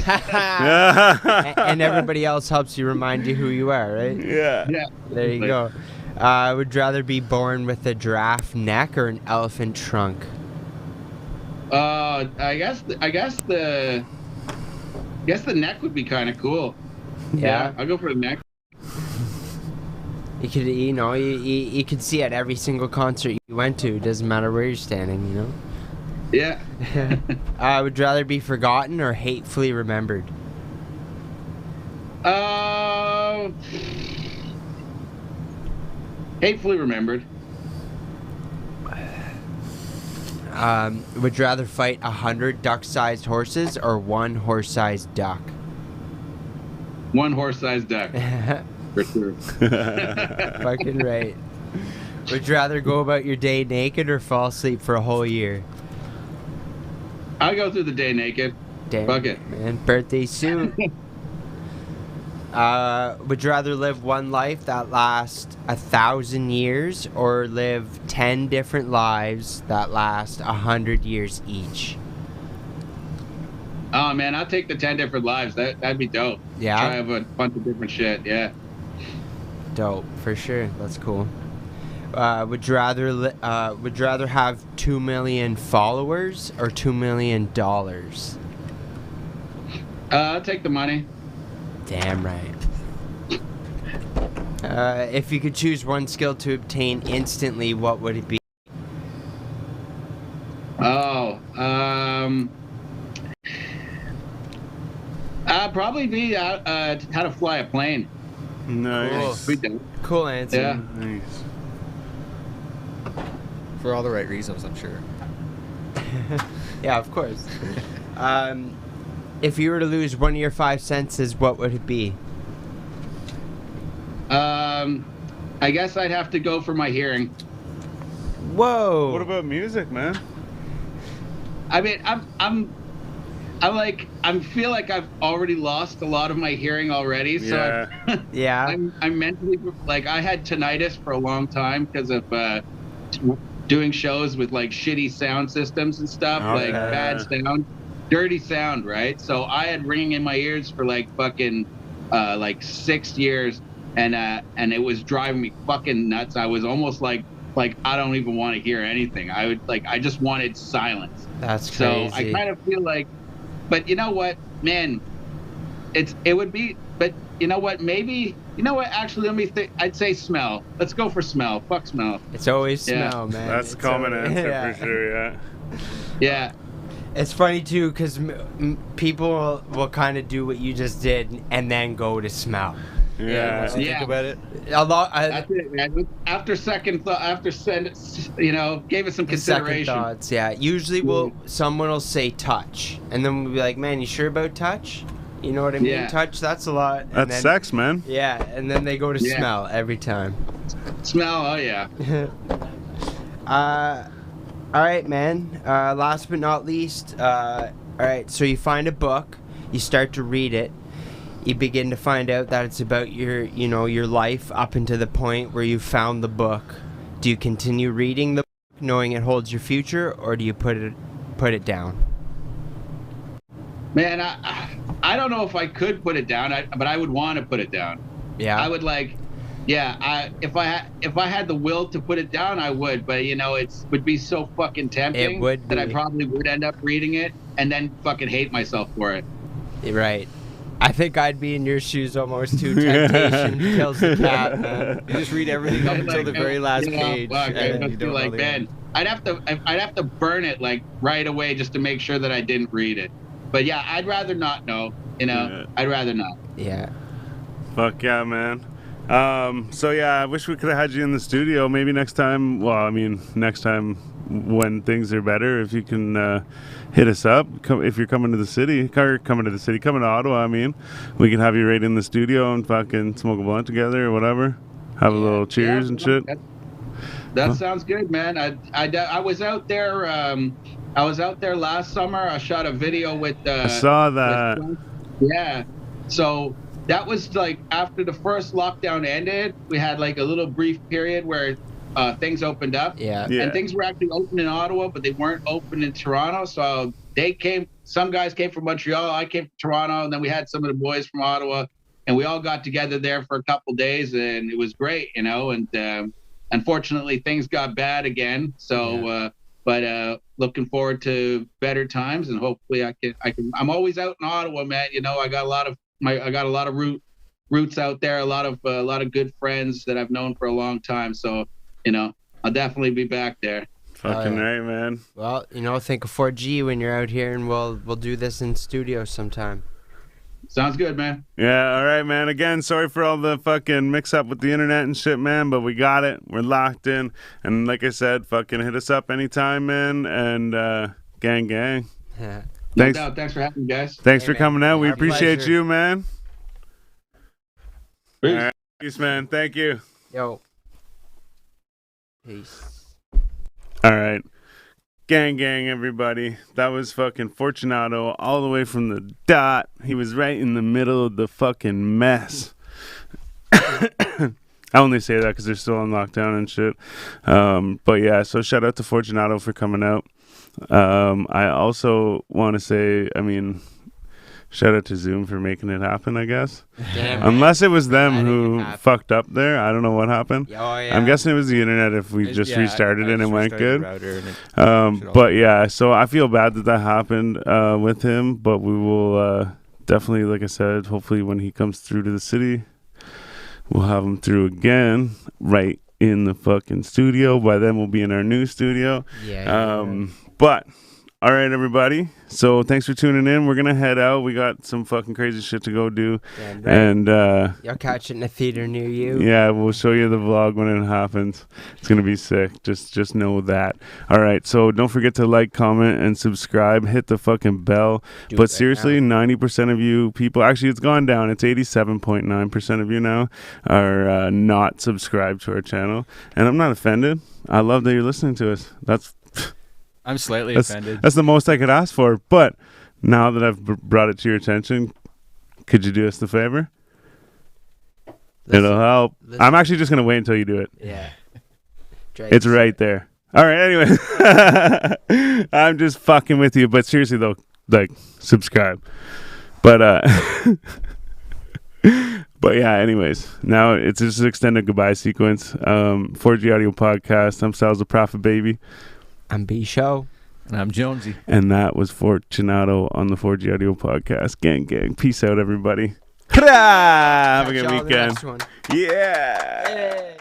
And everybody else helps you remind you who you are, right? Yeah. Yeah. There you go. Would you rather be born with a giraffe neck or an elephant trunk? I guess the neck would be kind of cool. Yeah. I'll go for the neck. You could, you could see at every single concert you went to. Doesn't matter where you're standing, you know. Yeah. Would you rather be forgotten or hatefully remembered? Hatefully remembered. Would you rather fight 100 duck-sized horses or one horse-sized duck? One horse-sized duck. For sure. Fucking right. Would you rather go about your day naked or fall asleep for a whole year? I'll go through the day naked. Damn, Fuck it. man. Birthday suit. Would you rather live one life that lasts 1,000 years or live 10 different lives that last 100 years each? Oh man, I'll take the 10 different lives. That'd be dope. Yeah? Try have a bunch of different shit. Yeah. Dope, for sure. That's cool. Would you rather have 2 million followers or $2 million? I'll take the money. Damn right. If you could choose one skill to obtain instantly, what would it be? Probably be how to fly a plane. Nice. We do. Cool answer. Yeah. Nice. For all the right reasons, I'm sure. Yeah, of course. If you were to lose one of your 5 senses, what would it be? I guess I'd have to go for my hearing. Whoa. What about music, man? I mean, I feel like I've already lost a lot of my hearing already. So Yeah. Yeah. I'm mentally like I had tinnitus for a long time because of doing shows with like shitty sound systems and stuff, like Okay. bad sound, dirty sound, right? So I had ringing in my ears for like fucking like 6 years, and it was driving me fucking nuts. I was almost like I don't even want to hear anything. I just wanted silence. That's So crazy. I kind of feel like, but you know what, man, it would be, but you know what, maybe, you know what, actually, let me think. I'd say smell. Let's go for smell. Fuck smell. It's always Yeah. smell, man. That's a It's common always- answer yeah. for sure. Yeah. Yeah. It's funny too, because people will kind of do what you just did and then go to smell. Yeah. Once you Yeah. think about it. A lot. That's it, man. After second thought, you know, gave it some Second consideration. thoughts, yeah. Usually, someone will say touch, and then we'll be like, "Man, you sure about touch?" You know what I mean? Yeah. Touch. That's a lot. And That's then, sex, man. Yeah, and then they go to Yeah. smell every time. Smell, oh yeah. All right, man. Last but not least, all right. So you find a book, you start to read it, you begin to find out that it's about your life up until the point where you found the book. Do you continue reading the book, knowing it holds your future, or do you put it down? Man, I don't know if I could put it down, but I would want to put it down. Yeah. I would like, yeah. If I had the will to put it down, I would. But you know, would be so fucking tempting It would that I be. probably would end up reading it and then fucking hate myself for it. Right. I think I'd be in your shoes almost too. Temptation kills the cat, man. You just read everything up until the very last you know, page. fuck, and I then must you be don't like, know the end. man, I'd have to burn it like right away just to make sure that I didn't read it. But yeah, I'd rather not know. You know, Yeah. I'd rather not. Yeah. Fuck yeah, man. So yeah, I wish we could have had you in the studio. Maybe next time. Well, I mean, next time when things are better, if you can hit us up. If you're coming to the city, coming to Ottawa. I mean, we can have you right in the studio and fucking smoke a blunt together or whatever. Have a little cheers Yeah, and shit. That sounds good, man. I was out there. I was out there last summer. I shot a video with. I saw that. Yeah. So that was like after the first lockdown ended, we had like a little brief period where things opened up. Yeah. Yeah. And things were actually open in Ottawa, but they weren't open in Toronto. So some guys came from Montreal, I came from Toronto, and then we had some of the boys from Ottawa, and we all got together there for a couple days, and it was great, you know. And unfortunately, things got bad again. So, but looking forward to better times, and hopefully I can. I'm always out in Ottawa, man. You know, I got a lot of roots out there, a lot of good friends that I've known for a long time. So, you know, I'll definitely be back there. Fucking yeah. right, man. Well, think of 4G when you're out here, and we'll do this in studio sometime. Sounds good, man. Yeah, all right, man. Again, sorry for all the fucking mix up with the internet and shit, man, but we got it. We're locked in. And like I said, fucking hit us up anytime, man. And gang. Yeah. No Thanks. doubt. Thanks for having me, guys. Thanks Hey, for man. coming out. We Our appreciate pleasure. you, man. Peace. All right. Peace, man. Thank you. Yo. Peace. All right. Gang, everybody. That was fucking Fortunato all the way from the dot. He was right in the middle of the fucking mess. I only say that because they're still on lockdown and shit. But yeah, so shout out to Fortunato for coming out. I also want to say, shout out to Zoom for making it happen, I guess. Damn. Unless it was them Glad it who happened. fucked up there. I don't know what happened. Oh, yeah. I'm guessing it was the internet if we just Yeah, restarted I it and it just went restarted good. the router and it should all- But yeah, so I feel bad that happened with him, but we will definitely, like I said, hopefully when he comes through to the city, we'll have him through again right in the fucking studio. By then we'll be in our new studio. But all right, everybody. So thanks for tuning in. We're gonna head out. We got some fucking crazy shit to go do, Damn right. and You'll catch it in a theater near you. yeah, we'll show you the vlog when it happens. It's gonna be sick. Just know that. All right. So don't forget to like, comment, and subscribe. Hit the fucking bell. Do it But right seriously, now. 90% of you people, actually, it's gone down. It's 87.9% of you now are not subscribed to our channel, and I'm not offended. I love that you're listening to us. I'm slightly That's- offended. That's the most I could ask for. But now that I've brought it to your attention, could you do us the favor? Listen- It'll help. listen. I'm actually just gonna wait until you do it. Yeah. It's right there. All right. Anyway, I'm just fucking with you, but seriously though, like subscribe. But but yeah. Anyways, now it's just an extended goodbye sequence. 4G Audio Podcast. I'm Sal's the Prophet Baby. I'm B Show. And I'm Jonesy. And that was Fortunato on the 4G Audio Podcast. Gang. Peace out, everybody. Have a good weekend. Yeah. Hey.